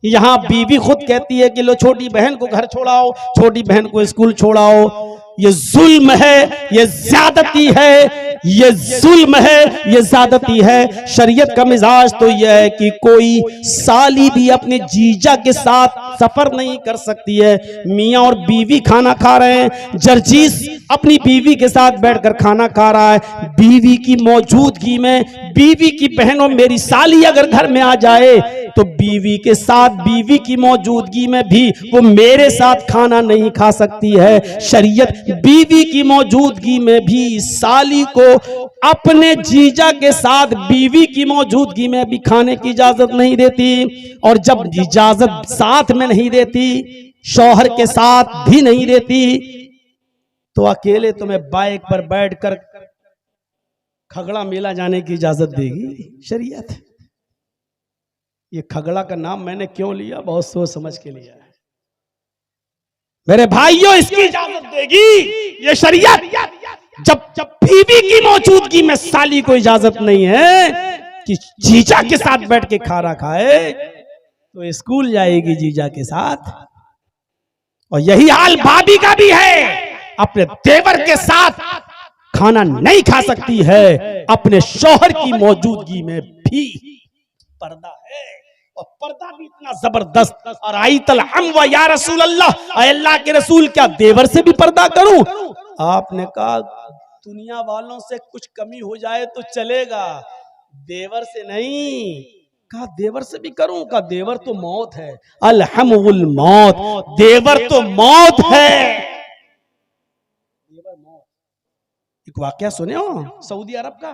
यहां बीवी खुद कहती है कि लो छोटी बहन को घर छोड़ाओ, छोटी बहन को स्कूल छोड़ाओ। ये जुल्म है, ये ज्यादती है, ये जुल्म है, ये ज्यादती है। शरीयत का मिजाज तो यह है कि कोई साली भी अपने जीजा के साथ सफर नहीं कर सकती है। मियां और बीवी खाना खा रहे हैं, जर्जीस अपनी बीवी के साथ बैठकर खाना खा रहा है, बीवी की मौजूदगी में बीवी की बहनों मेरी साली अगर घर में आ जाए तो बीवी के साथ बीवी की मौजूदगी में भी वो मेरे साथ खाना नहीं खा सकती है। शरीयत बीवी की मौजूदगी में भी साली को अपने जीजा के साथ बीवी की मौजूदगी में भी खाने की इजाजत नहीं देती। और जब इजाजत साथ में नहीं देती, शौहर के साथ भी नहीं देती, तो अकेले तुम्हें बाइक पर बैठकर खगड़ा मेला जाने की इजाजत देगी शरीयत। ये खगड़ा का नाम मैंने क्यों लिया? बहुत सोच समझ के लिया है मेरे भाइयों, इसकी इजाजत देगी ये शरीयत। जब बीवी की मौजूदगी में साली को इजाजत नहीं है कि जीजा के साथ बैठ के खाना खाए, तो स्कूल जाएगी जीजा के साथ। और यही हाल भाभी का भी है, अपने देवर के साथ खाना नहीं खा सकती है, अपने शौहर की मौजूदगी में भी। पर्दा है, और पर्दा भी इतना जबरदस्त। और आई तल हम व या रसूल अल्लाह, अल्लाह के रसूल क्या देवर से भी पर्दा करूं? आपने कहा दुनिया वालों से कुछ कमी हो जाए तो चलेगा, देवर से नहीं। कहा देवर से भी करूं? कहा देवर तो मौत है, अलहमुल मौत, देवर तो मौत है। देवर मौत। एक वाकया सुने हो सऊदी अरब का?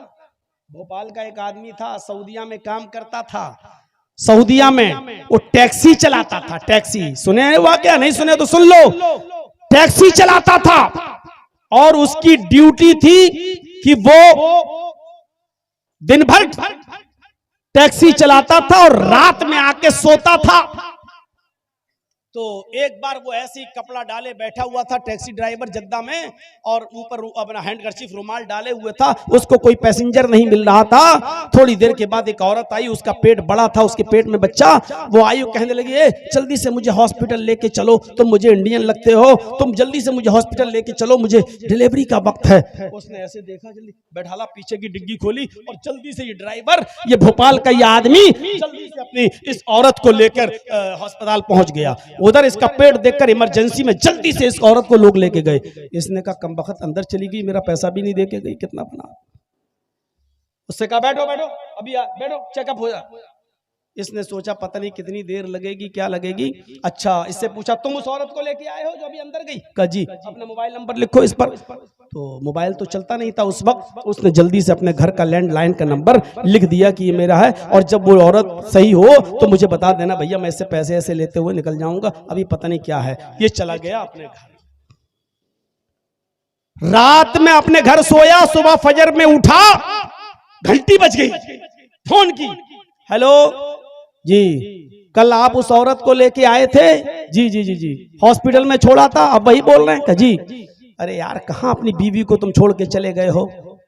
भोपाल का एक आदमी था, सऊदिया में काम करता था। सऊदिया में वो टैक्सी चलाता था। टैक्सी सुने हैं वाकया? नहीं सुने तो सुन लो। टैक्सी चलाता था और उसकी ड्यूटी थी कि वो दिन भर टैक्सी चलाता था और रात में आके सोता था। तो एक बार वो ऐसी कपड़ा डाले बैठा हुआ था टैक्सी ड्राइवर जद्दा में, और ऊपर अपना हैंडकरचीफ रुमाल डाले हुए था। उसको कोई पैसेंजर नहीं मिल रहा था। थोड़ी देर के बाद एक औरत आई, उसका पेट बड़ा था, उसके पेट में बच्चा। वो आई, वो कहने लगी, जल्दी से मुझे हॉस्पिटल लेके चलो, तुम मुझे इंडियन लगते हो, तुम जल्दी से मुझे हॉस्पिटल लेके चलो, मुझे डिलीवरी का वक्त है। उसने ऐसे देखा, जल्दी बैठाला, पीछे की डिग्गी खोली और जल्दी से ये ड्राइवर, ये भोपाल का ये आदमी जल्दी से अपनी इस औरत को लेकर अस्पताल पहुंच गया। उधर इसका पेट देखकर इमरजेंसी में जल्दी से इस औरत को लोग लेके गए। इसने कहा कमबख्त अंदर चली गई, मेरा पैसा भी नहीं देके गई, कितना बना। उससे कहा बैठो बैठो, अभी बैठो, चेकअप हो जा। इसने सोचा पता नहीं कितनी देर लगेगी, क्या लगेगी। अच्छा, इससे पूछा तुम उस औरत को लेके आए हो जो अभी अंदर गई? कहा जी। अपना मोबाइल नंबर लिखो इस पर। तो मोबाइल तो चलता नहीं था उस वक्त। उसने जल्दी से अपने घर का लैंडलाइन का नंबर लिख दिया कि ये मेरा है, और जब वो औरत सही हो तो मुझे बता देना भैया, मैं इससे पैसे ऐसे लेते हुए निकल जाऊंगा, अभी पता नहीं क्या है। ये चला गया अपने घर। रात में अपने घर सोया, सुबह फजर में उठा, घंटी बज गई, फोन की, हेलो जी, कल आप उस औरत को लेके आए थे? जी जी जी जी, हॉस्पिटल में छोड़ा था, अब वही बोल रहे हैं? क्या जी। अरे यार, कहां अपनी बीवी को तुम छोड़ के चले गए हो?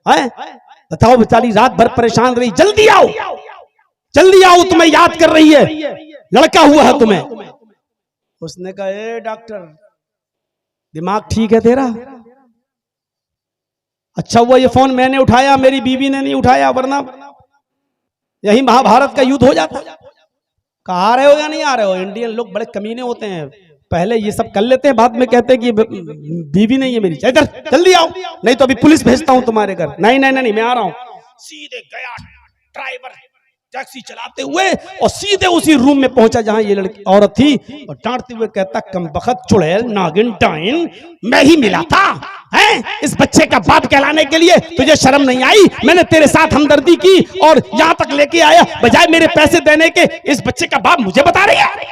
हैं? बताओ, बेचारी रात भर परेशान रही, जल्दी आओ, जल्दी आओ, तुम्हें याद कर रही है, लड़का हुआ है तुम्हें। उसने कहा, ए डॉक्टर, दिमाग ठीक है तेरा? अच्छा हुआ ये फोन मैंने उठाया, मेरी बीवी ने नहीं उठाया, वरना यही महाभारत का युद्ध हो जाता। कहा आ रहे हो या नहीं आ रहे हो? इंडियन लोग बड़े कमीने होते हैं, पहले ये सब कर लेते हैं, बाद में कहते हैं कि बीवी नहीं है मेरी, इधर जल्दी आओ, नहीं तो अभी पुलिस भेजता हूं तुम्हारे घर। नहीं नहीं नहीं, मैं आ रहा हूं। सीधे गया ड्राइवर टैक्सी चलाते हुए और सीधे उसी रूम में पहुंचा जहां ये लड़की औरत थी, और डांटते हुए कहता, कमबख्त चुड़ैल नागिन डाइन, मैं ही मिला था हैं? इस बच्चे का बाप कहलाने के लिए तुझे शर्म नहीं आई? मैंने तेरे साथ हमदर्दी की और यहां तक लेके आया, बजाय मेरे पैसे देने के इस बच्चे का बाप मुझे बता रही है।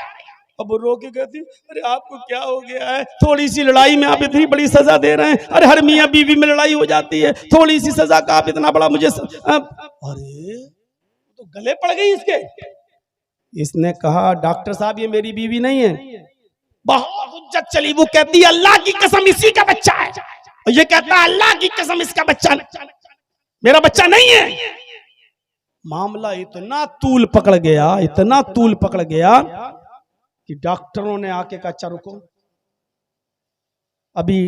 अब वो रो के कहती, अरे आपको क्या हो गया है? थोड़ी सी लड़ाई में आप इतनी बड़ी सजा दे रहे हैं। अरे हर मियां बीवी में लड़ाई हो जाती है, थोड़ी सी सजा का आप इतना बड़ा मुझे अरे तो गले पड़ गई इसके। इसने कहा, डॉक्टर साहब ये मेरी बीवी नहीं है, बहुत हुज्जत चली। वो कहती है अल्लाह की कसम इसी का बच्चा है, और ये कहता है अल्लाह की कसम इसका बच्चा मेरा बच्चा नहीं है। मामला इतना तूल पकड़ गया, इतना तूल पकड़ गया कि डॉक्टरों ने आके कहा अच्छा रुको, अभी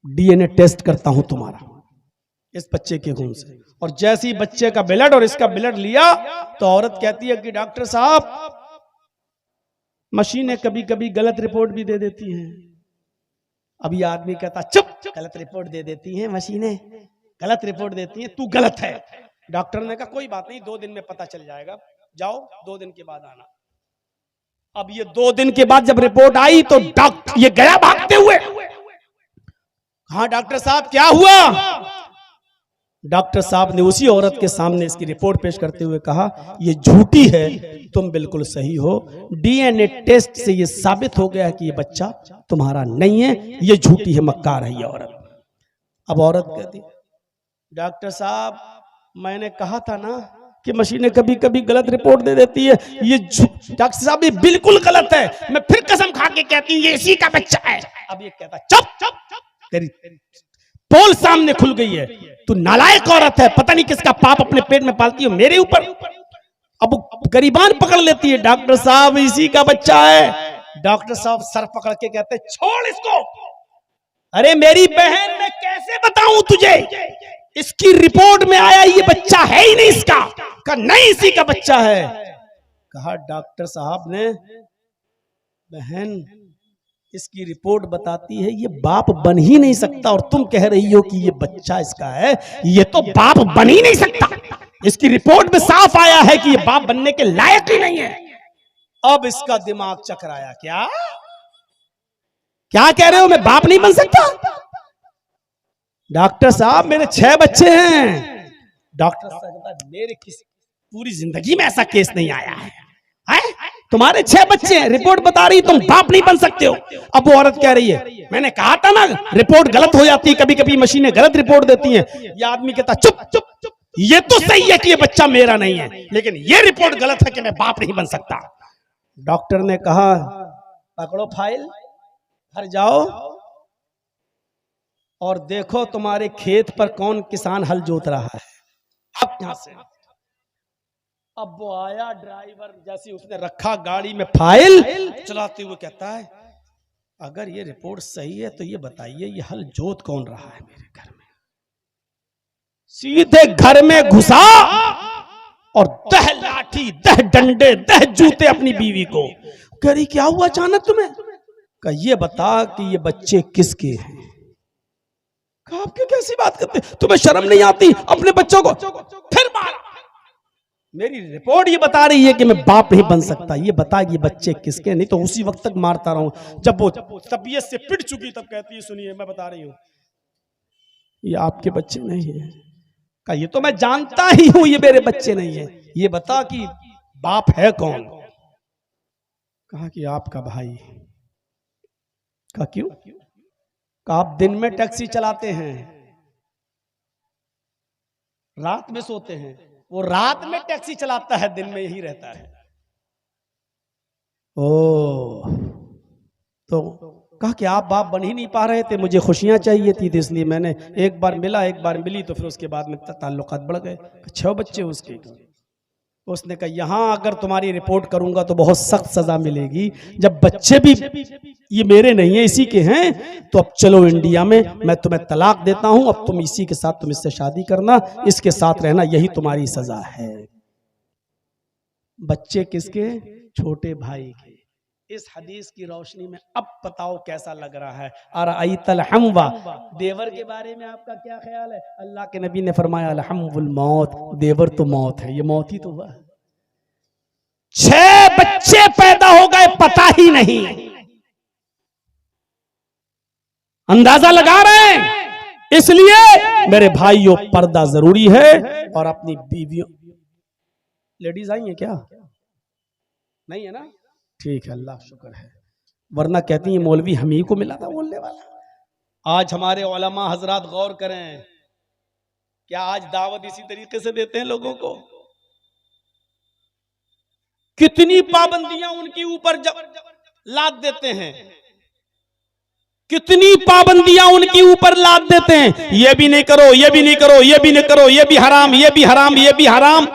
डीएनए टेस्ट करता हूं तुम्हारा इस बच्चे के खून से। और जैसे ही बच्चे का ब्लड और इसका ब्लड लिया तो औरत कहती है कि डॉक्टर साहब मशीनें कभी कभी गलत रिपोर्ट भी दे देती हैं। अभी आदमी कहता चुप, गलत रिपोर्ट दे देती हैं मशीनें, गलत रिपोर्ट देती हैं, तू गलत है। डॉक्टर ने कहा कोई बात नहीं, 2 दिन में पता चल जाएगा, जाओ 2 दिन के बाद आना। अब ये 2 दिन के बाद जब रिपोर्ट आई तो डॉक्टर ये गया भागते हुए। हाँ डॉक्टर साहब क्या हुआ? डॉक्टर साहब ने उसी औरत के सामने इसकी रिपोर्ट पेश करते हुए कहा ये झूठी है, तुम बिल्कुल सही हो, डीएनए टेस्ट से ये साबित हो गया है कि ये बच्चा तुम्हारा नहीं है, ये झूठी है, मक्कार है ये औरत। अब औरत कहती डॉक्टर साहब मैंने कहा था ना कि मशीनें कभी कभी गलत रिपोर्ट दे देती है, ये डॉक्टर साहब ये बिल्कुल गलत है, मैं फिर कसम खा के कहती हूँ ये इसी का बच्चा है। अब ये कहता चुप चुप, तेरी पोल सामने खुल गई है, तू नालायक औरत है, पता नहीं किसका पाप अपने पेट में पालती हो मेरे ऊपर। अब गरीबान पकड़ लेती है डॉक्टर साहब इसी का बच्चा है। डॉक्टर साहब सर पकड़ के कहते छोड़ इसको। अरे मेरी बहन मैं कैसे बताऊं तुझे, इसकी रिपोर्ट में आया ये बच्चा है ही नहीं इसका, कहा नहीं इसी का बच्चा है। कहा डॉक्टर साहब ने बहन इसकी रिपोर्ट बताती है ये बाप बन ही नहीं सकता, और तुम कह रही हो कि ये बच्चा इसका है, ये तो बाप बन ही नहीं सकता, इसकी रिपोर्ट में साफ आया है कि ये बाप बनने के लायक ही नहीं है। अब इसका दिमाग चकराया, क्या क्या कह रहे हो मैं बाप नहीं बन सकता? डॉक्टर साहब मेरे 6 बच्चे हैं। डॉक्टर साहब मेरे किसी पूरी जिंदगी में ऐसा केस नहीं आया है, तुम्हारे 6 बच्चे हैं, रिपोर्ट बता रही तुम बाप नहीं बन सकते हो। अब वो औरत कह रही है मैंने कहा था ना रिपोर्ट गलत हो जाती है, कभी कभी मशीनें गलत रिपोर्ट देती हैं। ये आदमी कहता चुप चुप चुप, ये तो सही है कि ये बच्चा मेरा नहीं है, लेकिन ये रिपोर्ट गलत है कि मैं बाप नहीं बन सकता। डॉक्टर ने कहा पकड़ो फाइल, घर जाओ और देखो तुम्हारे खेत पर कौन किसान हल जोत रहा है। अब यहां से अब वो आया ड्राइवर, जैसे उसने रखा गाड़ी में फाइल, चलाते हुए कहता है अगर ये रिपोर्ट सही है तो ये बताइए ये हल जोत कौन रहा है मेरे घर में। सीधे घर में घुसा और 10 लाठी 10 डंडे 10 जूते अपनी बीवी को। कह रही क्या हुआ अचानक तुम्हें? कहा ये बता कि ये बच्चे किसके हैं। कहा आपके कैसी बात करते, तुम्हें शर्म नहीं आती अपने बच्चों को? फिर मारा। मेरी रिपोर्ट ये बता रही है कि मैं बाप नहीं बन सकता, ये बता ये बच्चे किसके, नहीं तो उसी वक्त तक मारता रहूं। जब वो तबीयत से पिट चुकी तब कहती है सुनिए मैं बता रही हूं ये आपके बच्चे नहीं है। कहा ये तो मैं जानता ही हूं ये मेरे बच्चे नहीं है, ये बता कि बाप है कौन। कहा कि आपका भाई। कहा क्यों? कहा आप दिन में टैक्सी चलाते हैं, रात में सोते हैं, वो रात में टैक्सी चलाता है, दिन में यही रहता है। ओ तो कहा कि आप बाप बन ही नहीं पा रहे थे, मुझे खुशियां चाहिए थी, तो इसलिए मैंने एक बार मिला एक बार मिली, तो फिर उसके बाद में ताल्लुकात बढ़ गए। 6 बच्चे उसके। उसने कहा यहां अगर तुम्हारी रिपोर्ट करूंगा तो बहुत सख्त सजा मिलेगी, जब बच्चे भी ये मेरे नहीं है इसी के हैं, तो अब चलो इंडिया में मैं तुम्हें तलाक देता हूं, अब तुम इसी के साथ तुम इससे शादी करना, इसके साथ रहना, यही तुम्हारी सजा है। बच्चे किसके? छोटे भाई के। इस हदीस की रोशनी में अब बताओ कैसा लग रहा है। अरअयतल हमवा, देवर के बारे में आपका क्या ख्याल है? अल्लाह के नबी ने फरमाया अलहमुल मौत, देवर तो मौत है, ये मौत ही तो हुआ। 6 बच्चे पैदा हो गए पता ही नहीं, अंदाजा लगा रहे हैं। इसलिए मेरे भाइयों पर्दा जरूरी है, और अपनी बीवियों, लेडीज आई है क्या? नहीं है ना? ठीक है, अल्लाह शुक्र है, वरना कहती है मौलवी हम ही को मिला था बोलने वाला। आज हमारे उलमा हजरात गौर करें, क्या आज दावत इसी तरीके से देते हैं लोगों को? कितनी पाबंदियां उनके ऊपर लाद देते हैं, कितनी पाबंदियां उनके ऊपर लाद देते हैं, ये भी नहीं करो, ये भी नहीं करो, ये भी नहीं करो, ये भी हराम, ये भी हराम, ये भी हराम।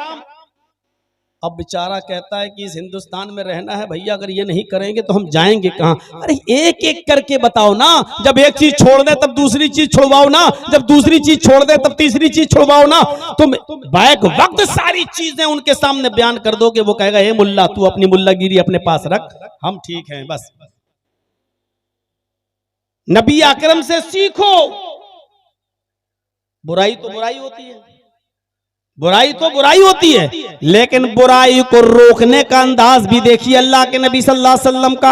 अब बेचारा कहता है कि इस हिंदुस्तान में रहना है भैया, अगर ये नहीं करेंगे तो हम जाएंगे कहां। अरे एक एक करके बताओ ना, जब एक चीज छोड़ दे तब दूसरी चीज छोड़वाओ ना, जब दूसरी चीज छोड़ दे तब तीसरी चीज छोड़वाओ ना। तुम बैक वक्त सारी चीजें उनके सामने बयान कर दोगे, वो कहेगा हे मुल्ला तू अपनी मुल्लागिरी अपने पास रख, हम ठीक हैं बस। नबी अकरम से सीखो। बुराई तो बुराई होती है, बुराई तो बुराई होती है, लेकिन बुराई को रोकने का अंदाज भी देखिए अल्लाह के नबी सल्लल्लाहु अलैहि वसल्लम का।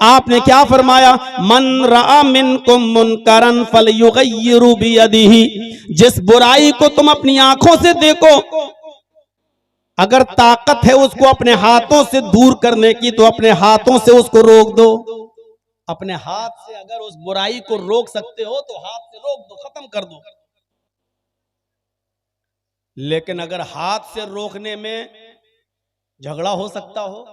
आपने क्या फरमाया, मन रआ मिनकुम मुनकरन फलयुगय्यिरु बियदिही। जिस बुराई को तुम अपनी आंखों से देखो, अगर ताकत है उसको अपने हाथों से दूर करने की तो अपने हाथों से उसको रोक दो। अपने हाथ से अगर उस बुराई को रोक सकते हो तो हाथ से रोक दो, खत्म कर दो। लेकिन अगर हाथ से रोकने में झगड़ा हो सकता हो,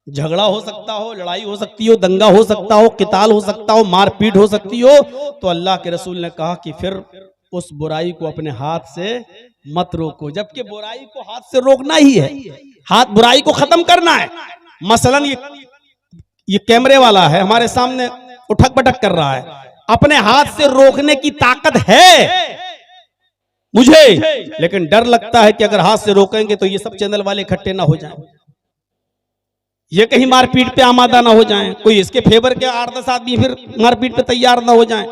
झगड़ा हो सकता हो, लड़ाई हो सकती हो, दंगा हो सकता हो, किताल हो सकता हो, मारपीट हो सकती हो, तो अल्लाह के रसूल ने कहा कि फिर उस बुराई को अपने हाथ से मत रोको। जबकि बुराई को हाथ से रोकना ही है, हाथ बुराई को खत्म करना है। मसलन ये कैमरे वाला है हमारे सामने उठक पटक कर रहा है, अपने हाथ से रोकने की ताकत है मुझे, लेकिन डर लगता है कि अगर हाथ से रोकेंगे तो ये सब चैनल वाले इकट्ठे ना हो जाएं, ये कहीं मारपीट पे आमादा ना हो जाएं, कोई इसके फेवर के 8-10 आदमी फिर मारपीट पे तैयार ना हो जाएं।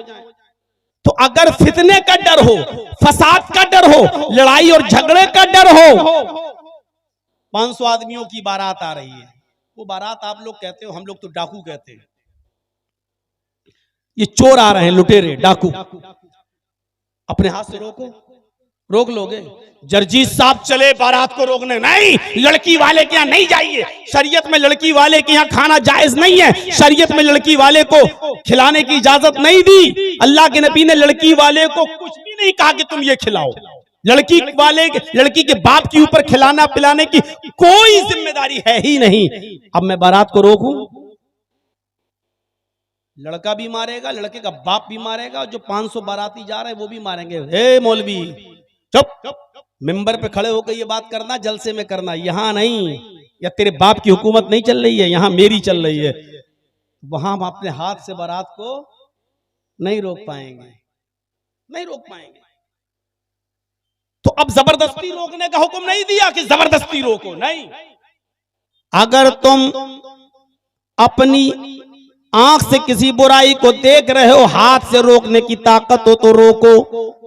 तो अगर फितने का डर हो, फसाद का डर हो, लड़ाई और झगड़े का डर हो, 500 आदमियों की बारात आ रही है, वो बारात आप लोग कहते हो, हम लोग तो डाकू कहते हैं, ये चोर आ रहे हैं, लुटेरे डाकू, अपने हाथ से रोको, रोक लोगे। जर्जीस साहब चले बारात को रोकने, नहीं, लड़की वाले के यहाँ नहीं जाइए, शरीयत में लड़की वाले के यहाँ खाना जायज नहीं है, शरीयत में लड़की वाले को खिलाने की इजाजत नहीं दी। अल्लाह के नबी ने लड़की वाले को कुछ भी नहीं कहा कि तुम ये खिलाओ, लड़की के बाप के ऊपर खिलाना पिलाने की कोई जिम्मेदारी है ही नहीं। अब मैं बारात को रोकूं, लड़का भी मारेगा, लड़के का बाप भी मारेगा, जो 500 बाराती जा रहे हैं वो भी मारेंगे। हे मौलवी चुप, मिंबर पे खड़े होकर ये बात करना, जलसे में करना, यहां नहीं, या तेरे बाप की हुकूमत नहीं चल रही है, यहां मेरी चल रही है। वहां हम अपने हाथ से बारात को नहीं रोक पाएंगे, नहीं रोक पाएंगे। तो अब जबरदस्ती रोकने का हुक्म नहीं दिया कि जबरदस्ती रोको, नहीं। अगर तुम अपनी आंख से किसी बुराई को देख रहे हो, हाथ से रोकने की ताकत हो तो रोको।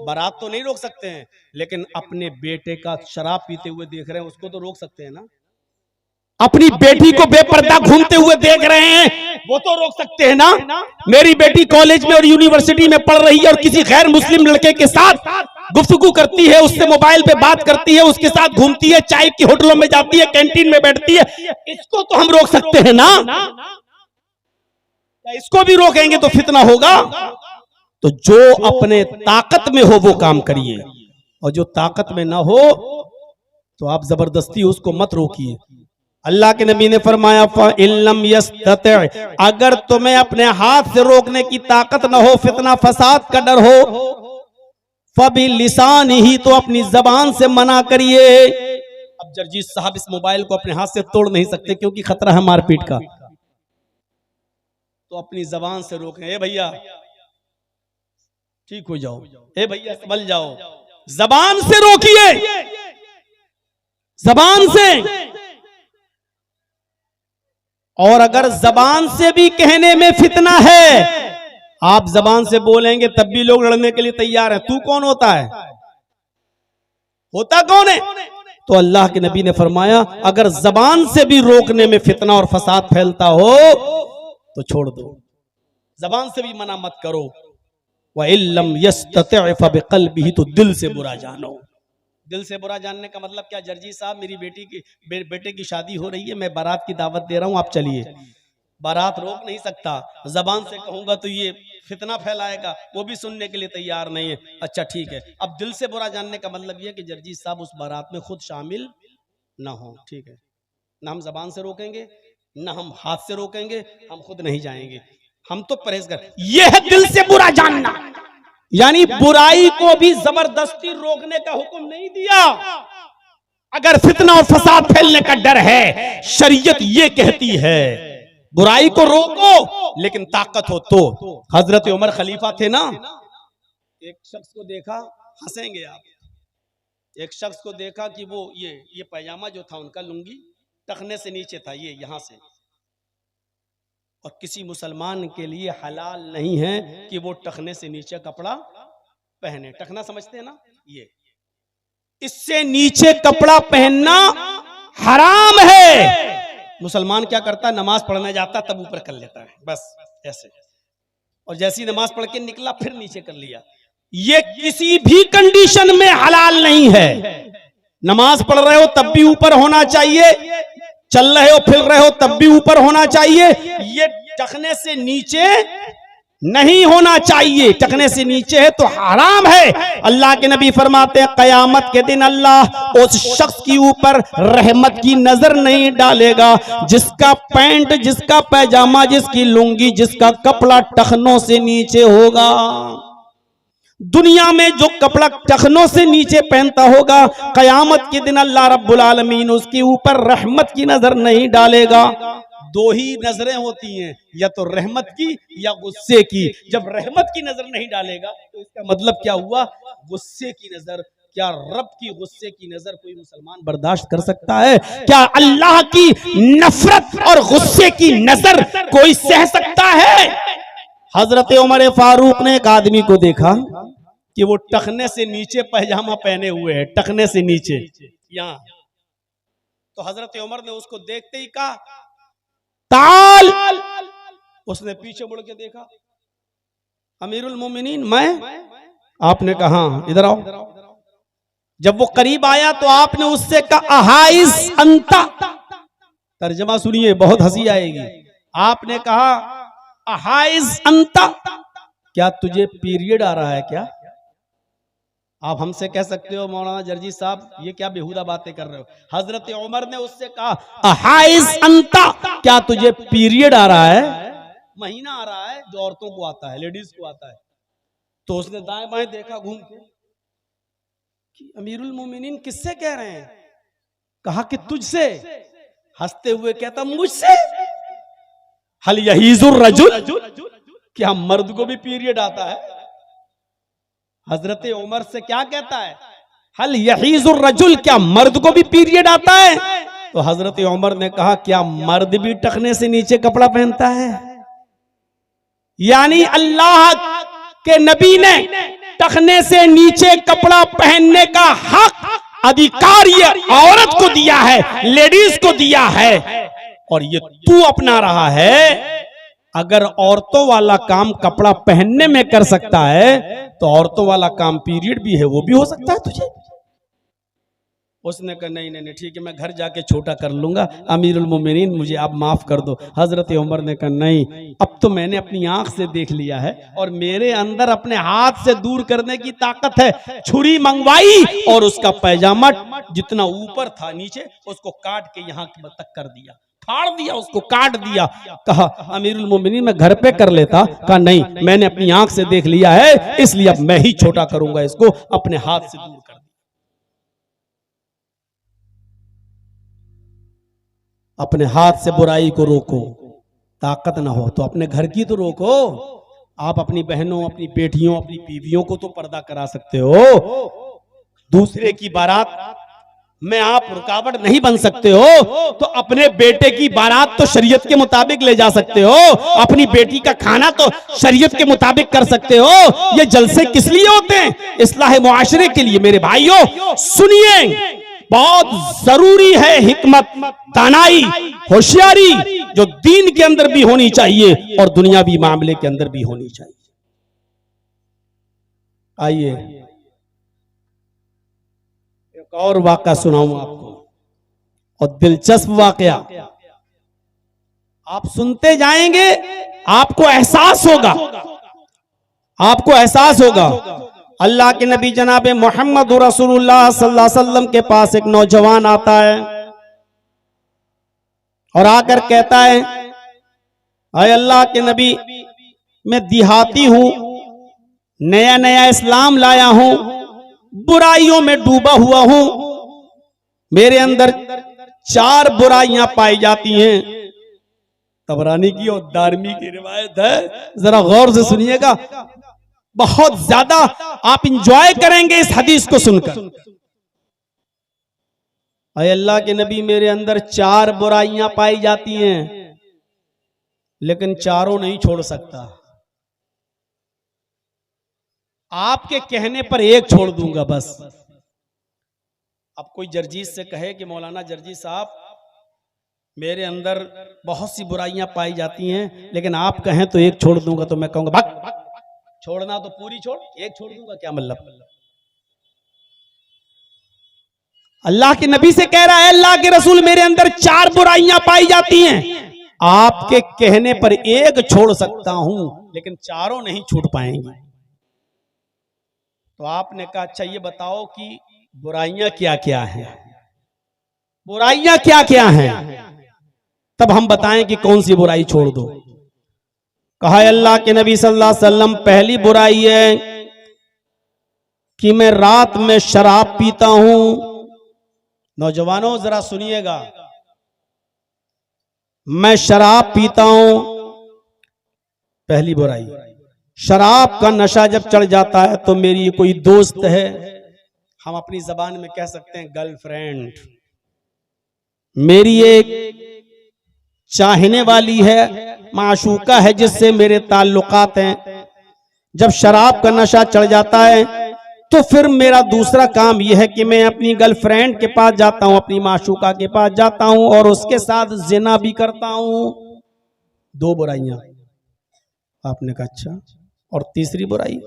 बारात तो नहीं रोक सकते हैं, लेकिन अपने बेटे का शराब पीते हुए देख रहे हैं, उसको तो रोक सकते हैं ना। अपनी बेटी को बेपर्दा घूमते हुए देख रहे हैं, वो तो रोक सकते हैं ना। मेरी बेटी कॉलेज में और यूनिवर्सिटी में पढ़ रही है और किसी गैर मुस्लिम लड़के के साथ गुफ्तगू करती है, उससे मोबाइल पे बात करती है, उसके साथ घूमती है, चाय की होटलों में जाती है, कैंटीन में बैठती है, इसको तो हम रोक सकते हैं ना। इसको भी रोकेंगे तो फितना होगा। तो जो अपने ताकत में हो वो काम करिए, और जो ताकत में ना हो तो आप जबरदस्ती उसको मत रोकिए। अल्लाह के नबी ने फरमाया फ़इल्लम यस्तति, अगर तुम्हें अपने हाथ से रोकने की ताकत ना हो, फितना फसाद का डर हो, फ़बिलिसानिही, तो अपनी जबान से मना करिए। अब जर्जीस साहब इस मोबाइल को अपने हाथ से तोड़ नहीं सकते क्योंकि खतरा है मारपीट का, तो अपनी जबान से रोकें। ए भैया ठीक हो जाओ, ए भैया संभल जाओ, जबान से रोकिए, जबान से। और अगर जबान से भी कहने में फितना है, आप जबान से बोलेंगे तब भी लोग लड़ने के लिए तैयार हैं। तू कौन होता है, होता कौन है? तो अल्लाह के नबी ने फरमाया अगर जबान से भी रोकने में फितना और फसाद फैलता हो तो छोड़ दो, जबान से भी मना मत करो। वइल्लम यस्तति' फबिक़ल्बिही, तो दिल से बुरा जानो। दिल से बुरा जानने का मतलब क्या? जर्जी साहब मेरी बेटे की शादी हो रही है, मैं बारात की दावत दे रहा हूं, आप चलिए। बारात रोक नहीं सकता, जबान से कहूंगा तो ये फितना फैलाएगा, वो भी सुनने के लिए तैयार नहीं है। अच्छा ठीक है, अब दिल से बुरा जानने का मतलब ये कि जर्जी साहब उस बारात में खुद शामिल ना हो, ठीक है ना। हम जबान से रोकेंगे ना हम हाथ से रोकेंगे, हम खुद नहीं जाएंगे, हम तो परहेज कर। यह है दिल से बुरा जानना, यानी बुराई को भी जबरदस्ती रोकने का हुक्म नहीं दिया। अगर फितना और फसाद फैलने का डर है, शरीयत ये कहती है बुराई को रोको, लेकिन ताकत हो तो। हजरत उमर खलीफा थे ना, एक शख्स को देखा, हंसेंगे आप, एक शख्स को देखा कि वो ये पैजामा जो था उनका, लुंगी टखने से नीचे था, ये यहां से, और किसी मुसलमान के लिए हलाल नहीं है कि वो टखने से नीचे कपड़ा पहने। टखना समझते हैं ना, ये इससे नीचे कपड़ा पहनना हराम है। मुसलमान क्या करता है, नमाज पढ़ने जाता तब ऊपर कर लेता है, बस ऐसे, और जैसी नमाज पढ़ के निकला फिर नीचे कर लिया। ये किसी भी कंडीशन में हलाल नहीं है। नमाज पढ़ रहे हो तब भी ऊपर होना चाहिए, चल रहे हो फिर रहे हो तब भी ऊपर होना चाहिए। ये टखने से नीचे नहीं होना चाहिए, टखने से नीचे है तो हराम है। अल्लाह के नबी फरमाते हैं कयामत के दिन अल्लाह उस शख्स के ऊपर रहमत की नजर नहीं डालेगा जिसका पैंट, जिसका पैजामा, जिसकी लुंगी, जिसका कपड़ा टखनों से नीचे होगा। दुनिया में जो कपड़ा टखनों से नीचे पहनता होगा, कयामत के दिन अल्लाह रब्बुल आलमीन उसके ऊपर रहमत की नजर नहीं डालेगा। दो ही नजरें होती हैं, या तो रहमत की या गुस्से की। जब रहमत की नजर नहीं डालेगा तो इसका मतलब क्या हुआ, गुस्से की नजर। क्या रब की गुस्से की नजर कोई मुसलमान बर्दाश्त कर सकता है? क्या अल्लाह की नफरत और गुस्से की नजर कोई सह सकता है? हजरत उमर फारूक ने एक आदमी को देखा कि वो टखने से नीचे पैजामा पहने हुए है, टखने से नीचे यहां। तो हजरत उमर ने उसको देखते ही कहा ताल। उसने पीछे मुड़ के देखा, अमीरुल मोमिनीन मैं? आपने कहा इधर आओ। जब वो करीब आया तो आपने उससे कहा अहाइस अंता। तर्जमा सुनिए, बहुत हंसी आएगी। आपने कहा अहाइस अंता, क्या तुझे पीरियड आ रहा है क्या? आप हमसे कह सकते हो मौलाना जर्जी साहब ये क्या बेहुदा बातें कर रहे हो। हजरत उमर ने उससे कहा अहाइस अंता, क्या तुझे पीरियड आ रहा है? महीना आ रहा है जो औरतों को आता है, लेडीज को आता है। तो उसने दाएं बाएं देखा घूम के कि अमीरुल मोमिनीन किससे कह रहे हैं? कहा कि तुझसे। हंसते हुए कहता मुझसे। हल यहीजुर रजुल, क्या मर्द को भी पीरियड आता है? हजरत उमर से क्या कहता है, हल यहीजुर रजुल, क्या मर्द को भी पीरियड आता है? तो हजरत उमर ने कहा क्या मर्द भी टखने से नीचे कपड़ा पहनता है? यानी अल्लाह के नबी ने टखने से नीचे कपड़ा पहनने का हक, अधिकार ये औरत को दिया है, लेडीज को दिया है, और ये तू अपना रहा है। अगर औरतों वाला काम कपड़ा पहनने में कर सकता है तो औरतों वाला काम पीरियड भी है, वो भी हो सकता है तुझे। उसने कहा नहीं नहीं नहीं ठीक है, मैं घर जाके छोटा कर लूंगा, अमीरुल मोमिनीन मुझे आप माफ कर दो। हजरत उमर ने कहा नहीं, अब तो मैंने अपनी आंख से देख लिया है और मेरे अंदर अपने हाथ से दूर करने की ताकत है। छुरी मंगवाई और उसका पैजामा जितना ऊपर था नीचे उसको काट के यहाँ तक कर दिया, फाड़ दिया, उसको काट दिया। कहा अमीरुल मोमिनीन मैं घर पे कर लेता। कहा नहीं, मैंने अपनी आंख से देख लिया है, इसलिए अब मैं ही छोटा करूंगा इसको, अपने हाथ से दूर कर दिया। अपने हाथ से बुराई को रोको, ताकत ना हो तो अपने घर की तो रोको। आप अपनी बहनों, अपनी बेटियों, अपनी बीवियों को तो पर्दा करा सकते हो, दूसरे की बारात में आप रुकावट नहीं बन सकते हो। तो अपने बेटे की बारात तो शरीयत के मुताबिक ले जा सकते हो, अपनी बेटी का खाना तो शरीयत के मुताबिक कर सकते हो। ये जलसे किस लिए होते हैं? इस्लाह मुआशरे के लिए। मेरे भाइयों सुनिए, बहुत जरूरी है हिकमत, दानाई, होशियारी जो दीन के अंदर भी होनी चाहिए और दुनियावी मामले के अंदर भी होनी चाहिए। आइए एक और वाक़या सुनाऊं आपको, और दिलचस्प वाक़या। आप सुनते जाएंगे, आपको एहसास होगा, आपको एहसास होगा। अल्लाह के नबी जनाब मोहम्मद रसूलुल्लाह सल्लल्लाहु अलैहि वसल्लम के पास एक नौजवान आता है। और आकर कहता है, अय अल्लाह के नबी, मैं देहाती हूं, नया नया इस्लाम लाया हूं, बुराइयों में डूबा हुआ हूं, मेरे अंदर 4 बुराइयां पाई जाती हैं। तबरानी की और दारमी की रिवायत है, जरा गौर से सुनिएगा, बहुत ज्यादा आप इंजॉय करेंगे इस हदीस को सुनकर। अय अल्लाह के नबी, मेरे अंदर 4 बुराइयां पाई जाती हैं, लेकिन चारों नहीं छोड़ सकता। आपके कहने पर एक छोड़ दूंगा बस। अब कोई जर्जीस से कहे कि मौलाना जर्जीस साहब, मेरे अंदर बहुत सी बुराइयां पाई जाती हैं, लेकिन आप कहें तो एक छोड़ दूंगा, तो मैं कहूंगा भाग, छोड़ना तो पूरी छोड़, एक छोड़ दूंगा क्या मतलब? अल्लाह के नबी से कह रहा है, अल्लाह के रसूल, मेरे अंदर 4 बुराइयां पाई जाती हैं, आपके कहने पर एक छोड़ सकता हूं, लेकिन चारों नहीं छूट पाएंगी। तो आपने कहा, अच्छा ये बताओ कि बुराइयां क्या क्या हैं, बुराइयां क्या क्या हैं, तब हम बताएं कि कौन सी बुराई छोड़ दो। कहा अल्लाह के नबी सल्लल्लाहु अलैहि वसल्लम, पहली बुराई है कि मैं रात में शराब पीता हूं। नौजवानों जरा सुनिएगा, मैं शराब पीता हूं, पहली बुराई। शराब का नशा जब चढ़ जाता है तो मेरी कोई दोस्त है, हम अपनी जबान में कह सकते हैं गर्लफ्रेंड, मेरी एक चाहने वाली है, माशूका है, जिससे मेरे ताल्लुकात हैं। जब शराब का नशा चढ़ जाता है तो फिर मेरा दूसरा काम यह है कि मैं अपनी गर्लफ्रेंड के पास जाता हूं, अपनी माशूका के पास जाता हूं और उसके साथ जिना भी करता हूं। 2 बुराइयां। आपने कहा अच्छा, और तीसरी बुराई?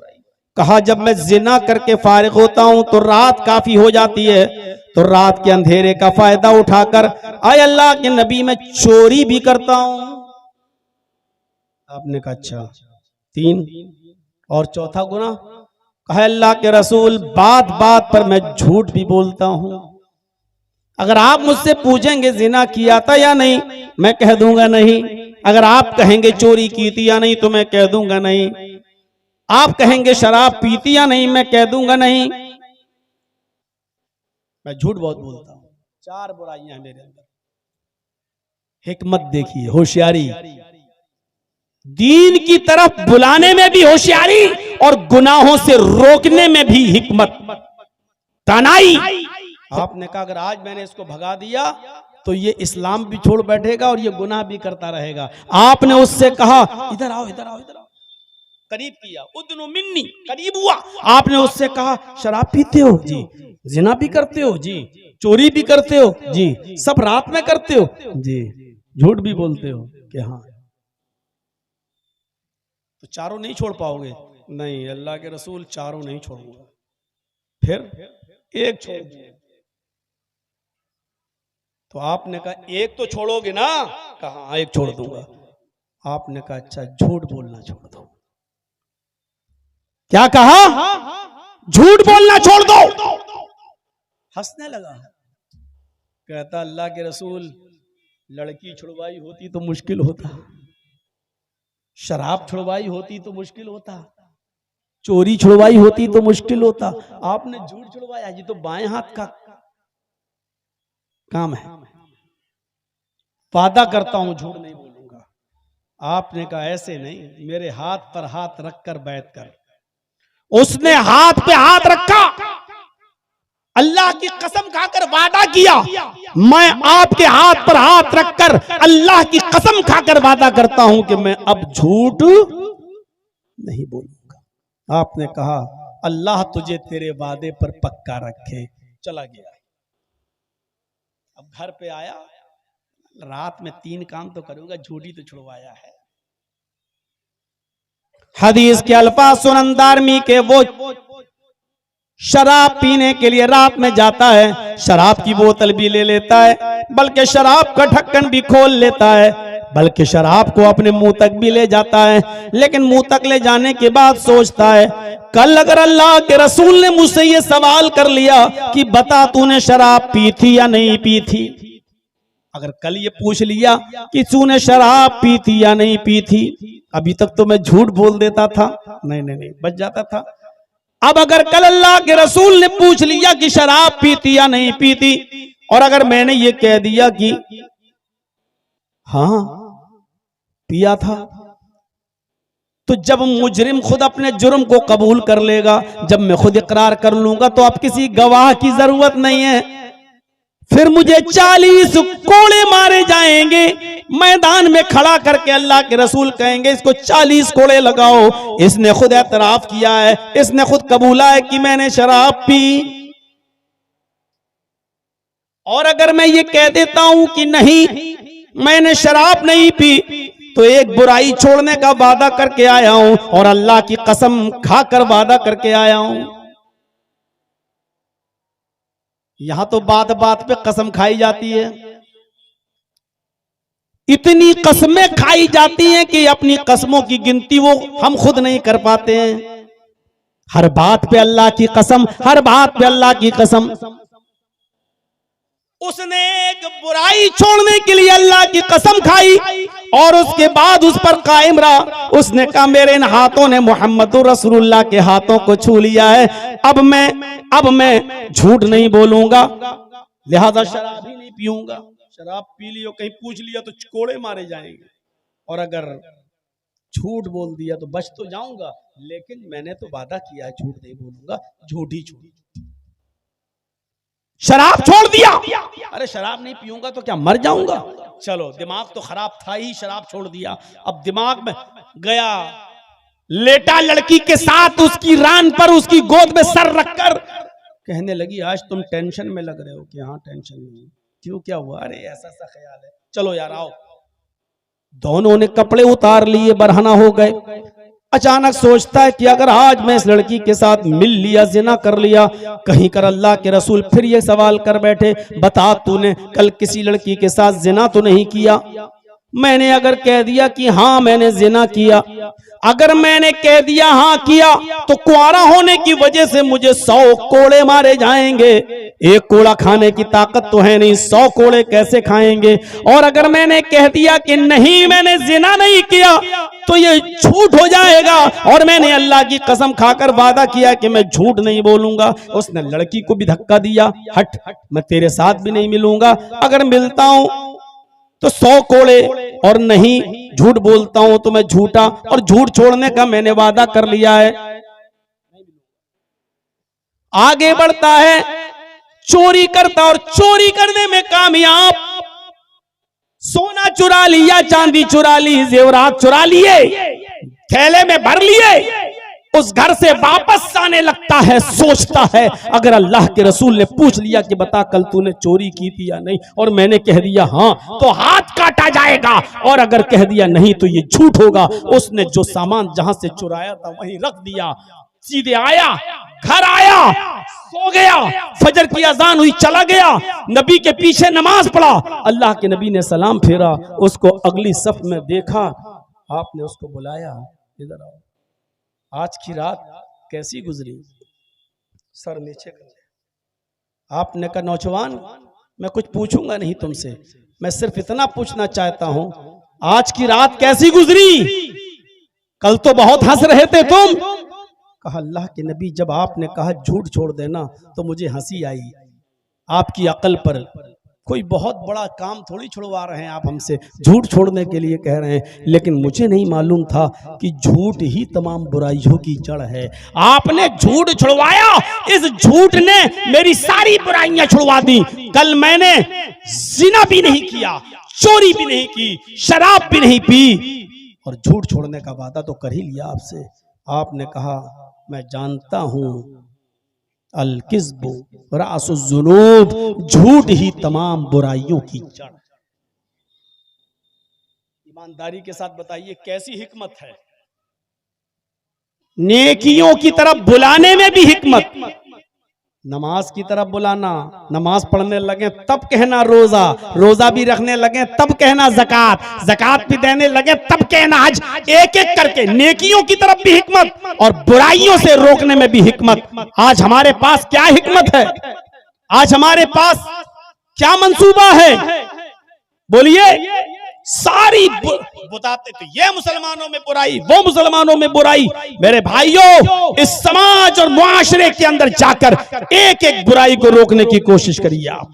कहा जब मैं जिना करके फारिग होता हूं तो रात काफी हो जाती है, तो रात के अंधेरे का फायदा उठाकर, आय अल्लाह के नबी, मैं चोरी भी करता हूं। आपने कहा अच्छा, 3, और चौथा गुनाह? कहा अल्लाह के रसूल, बात बात पर मैं झूठ भी बोलता हूं। अगर आप मुझसे पूछेंगे जिना किया था या नहीं, मैं कह दूंगा नहीं। अगर आप कहेंगे चोरी की थी या नहीं, तो मैं कह दूंगा नहीं। आप कहेंगे शराब पीती या नहीं, मैं कह दूंगा नहीं। मैं झूठ बहुत बोलता हूं। 4 बुराइयां हैं मेरे अंदर। हिकमत देखिए, होशियारी, दीन की तरफ बुलाने में भी होशियारी और गुनाहों से रोकने में भी हिकमत, तनाई। आपने कहा अगर आज मैंने इसको भगा दिया तो ये इस्लाम भी छोड़ बैठेगा और ये गुनाह भी करता रहेगा। आपने उससे कहा इधर आओ, इधर आओ, इधर आओ, करीब किया, उदनु मिन्नी, करीब हुआ। आपने उससे कहा शराब पीते हो जी, जिना भी करते हो जी, चोरी भी करते हो जी, सब रात में करते हो जी, झूठ भी बोलते हो कि हाँ, तो चारों नहीं छोड़ पाओगे? नहीं अल्लाह के रसूल, चारों नहीं छोड़ूंगा। फिर एक छोड़ दिए। तो आपने कहा एक तो छोड़ोगे ना? कहा एक छोड़ दूंगा। आपने कहा अच्छा, झूठ बोलना छोड़ दो। क्या कहा? झूठ बोलना छोड़ दो। हंसने लगा, कहता अल्लाह के रसूल, लड़की छुड़वाई होती तो मुश्किल होता, शराब छुड़वाई होती तो मुश्किल होता, चोरी छुड़वाई होती तो मुश्किल होता, आपने झूठ छुड़वाया जी, तो बाएं हाथ का काम है। वादा करता हूं झूठ नहीं बोलूंगा। आपने कहा ऐसे नहीं, मेरे हाथ पर हाथ रखकर बैठ कर। उसने हाथ पे हाथ रखा, अल्लाह की कसम खाकर वादा किया, मैं आपके हाथ पर हाथ रखकर अल्लाह की कसम खाकर वादा करता हूं कि मैं अब झूठ नहीं बोलूंगा। आपने कहा अल्लाह तुझे तेरे वादे पर पक्का रखे। चला गया। अब घर पे आया, रात में 3 काम तो करूंगा, झूठी तो छुड़वाया है। हदीस के अल्फाज सुनन दारमी के, वो शराब पीने के लिए रात में जाता है, शराब की बोतल भी ले लेता है, बल्कि शराब का ढक्कन भी खोल लेता है, बल्कि शराब को अपने मुंह तक भी ले जाता है। लेकिन मुंह तक ले जाने के बाद सोचता है, कल अगर अल्लाह के रसूल ने मुझसे ये सवाल कर लिया कि बता तूने शराब पी थी या नहीं पी थी, अगर कल ये पूछ लिया कि तूने शराब पी थी या नहीं पी थी, अभी तक तो मैं झूठ बोल देता था, नहीं बच जाता था। अब अगर कल अल्लाह के रसूल ने पूछ लिया कि शराब पीती या नहीं पीती, और अगर मैंने ये कह दिया कि हाँ पिया था, तो जब मुजरिम खुद अपने जुर्म को कबूल कर लेगा, जब मैं खुद इकरार कर लूंगा, तो अब किसी गवाह की जरूरत नहीं है। फिर मुझे 40 कोड़े मारे जाएंगे, मैदान में खड़ा करके अल्लाह के रसूल कहेंगे इसको 40 कोड़े लगाओ, इसने खुद एतराफ किया है, इसने खुद कबूला है कि मैंने शराब पी। और अगर मैं ये कह देता हूं कि नहीं मैंने शराब नहीं पी, तो एक बुराई छोड़ने का वादा करके आया हूं और अल्लाह की कसम खाकर वादा करके आया हूं। यहां तो बात बात पे कसम खाई जाती है, इतनी कसमें खाई जाती हैं कि अपनी कसमों की गिनती वो हम खुद नहीं कर पाते हैं। हर बात पे अल्लाह की कसम, हर बात पे अल्लाह की कसम। उसने एक बुराई छोड़ने के लिए अल्लाह की कसम खाई और उसके बाद उस पर कायम रहा। उसने कहा मेरे इन हाथों ने मोहम्मद रसूलुल्लाह के हाथों को छू लिया है, अब मैं झूठ नहीं बोलूंगा, लिहाजा शराब ही नहीं पीऊंगा। शराब पी लियो, कहीं पूछ लिया तो कोड़े मारे जाएंगे, और अगर झूठ बोल दिया तो बच तो जाऊंगा, लेकिन मैंने तो वादा किया है झूठ नहीं बोलूंगा, झूठ ही छोड़। शराब छोड़ दिया, अरे शराब नहीं पीऊंगा तो क्या मर जाऊंगा? चलो दिमाग तो खराब था ही, शराब छोड़ दिया। अब दिमाग में गया, लेटा लड़की के साथ उसकी रान पर, उसकी गोद में सर रखकर कहने लगी आज तुम टेंशन में लग रहे हो। कि हाँ टेंशन में, क्यों क्या हुआ? अरे ऐसा सा ख्याल है, चलो यार आओ। दोनों ने कपड़े उतार लिए, बरहना हो गए। अचानक सोचता है कि अगर आज मैं इस लड़की के साथ मिल लिया, जिना कर लिया, कहीं कर अल्लाह के रसूल फिर ये सवाल कर बैठे, बता तूने कल किसी लड़की के साथ जिना तो नहीं किया? मैंने अगर कह दिया कि हाँ मैंने जिना किया, अगर मैंने कह दिया हाँ किया, तो कुआरा होने की वजह से मुझे 100 कोड़े मारे जाएंगे। एक कोड़ा खाने की ताकत तो है नहीं, 100 कोड़े कैसे खाएंगे? और अगर मैंने कह दिया कि नहीं मैंने जिना नहीं किया, तो ये झूठ हो जाएगा, और मैंने अल्लाह की कसम खाकर वादा किया कि मैं झूठ नहीं बोलूंगा। उसने लड़की को भी धक्का दिया, हट मैं तेरे साथ भी नहीं मिलूंगा, अगर मिलता हूं तो 100 कोड़े, और नहीं झूठ बोलता हूं तो मैं झूठा, और झूठ छोड़ने का मैंने वादा कर लिया है। आगे बढ़ता है, चोरी करता और चोरी करने में कामयाब। सोना चुरा लिया, चांदी चुरा ली, जेवरात चुरा लिए, थैले में भर लिए। उस घर से वापस आने लगता है, सोचता है अगर अल्लाह के रसूल ने पूछ लिया कि बता कल तूने चोरी की थी या नहीं, और मैंने कह दिया हाँ, तो हाथ काटा जाएगा, और अगर कह दिया नहीं तो ये झूठ होगा। उसने जो सामान जहां से चुराया था वहीं रख दिया, सीधे आया, घर आया, सो गया, फजर की अजान हुई, चला गया, नबी के पीछे नमाज पढ़ा। अल्लाह के नबी ने सलाम फेरा, उसको अगली सफ में देखा, आपने उसको बुलाया, इधर आओ, आज की रात कैसी गुजरी? सर नीचे कर ले। आपने कहा नौजवान मैं कुछ पूछूंगा नहीं तुमसे, मैं सिर्फ इतना पूछना चाहता हूं, आज की रात कैसी गुजरी? कल तो बहुत हंस रहे थे तुम। कहा अल्लाह के नबी जब आपने कहा झूठ छोड़ देना तो मुझे हंसी आई, आपकी अकल पर कोई बहुत बड़ा काम थोड़ी छुड़वा रहे हैं आप हमसे, झूठ छोड़ने के लिए कह रहे हैं, लेकिन मुझे नहीं मालूम था कि झूठ ही तमाम बुराइयों की जड़ है। आपने झूठ छुड़वाया, इस झूठ ने मेरी सारी बुराइयां छुड़वा दी। कल मैंने जिना भी नहीं किया, चोरी भी नहीं की, शराब भी नहीं पी, और झूठ छोड़ने का वादा तो कर ही लिया आपसे। आपने कहा मैं जानता हूं अल किज़्बु रासुज़्ज़ुनूब, झूठ ही तमाम बुराइयों की जड़। ईमानदारी के साथ बताइए कैसी हिकमत है? नेकियों की तरफ बुलाने में भी हिकमत। नमाज की तरफ बुलाना, नमाज पढ़ने लगे तब कहना रोजा, रोजा भी रखने लगे तब कहना ज़कात, ज़कात भी देने लगे तब कहना हज। एक एक करके नेकियों की तरफ भी हिकमत और बुराइयों से रोकने में भी हिकमत। आज हमारे पास क्या हिकमत है? आज हमारे पास क्या मंसूबा है? बोलिए, सारी बताते तो ये मुसलमानों में बुराई, वो मुसलमानों में बुराई। मेरे भाइयों, इस समाज और मुआशरे के अंदर जाकर एक एक बुराई को रोकने की कोशिश करिए आप।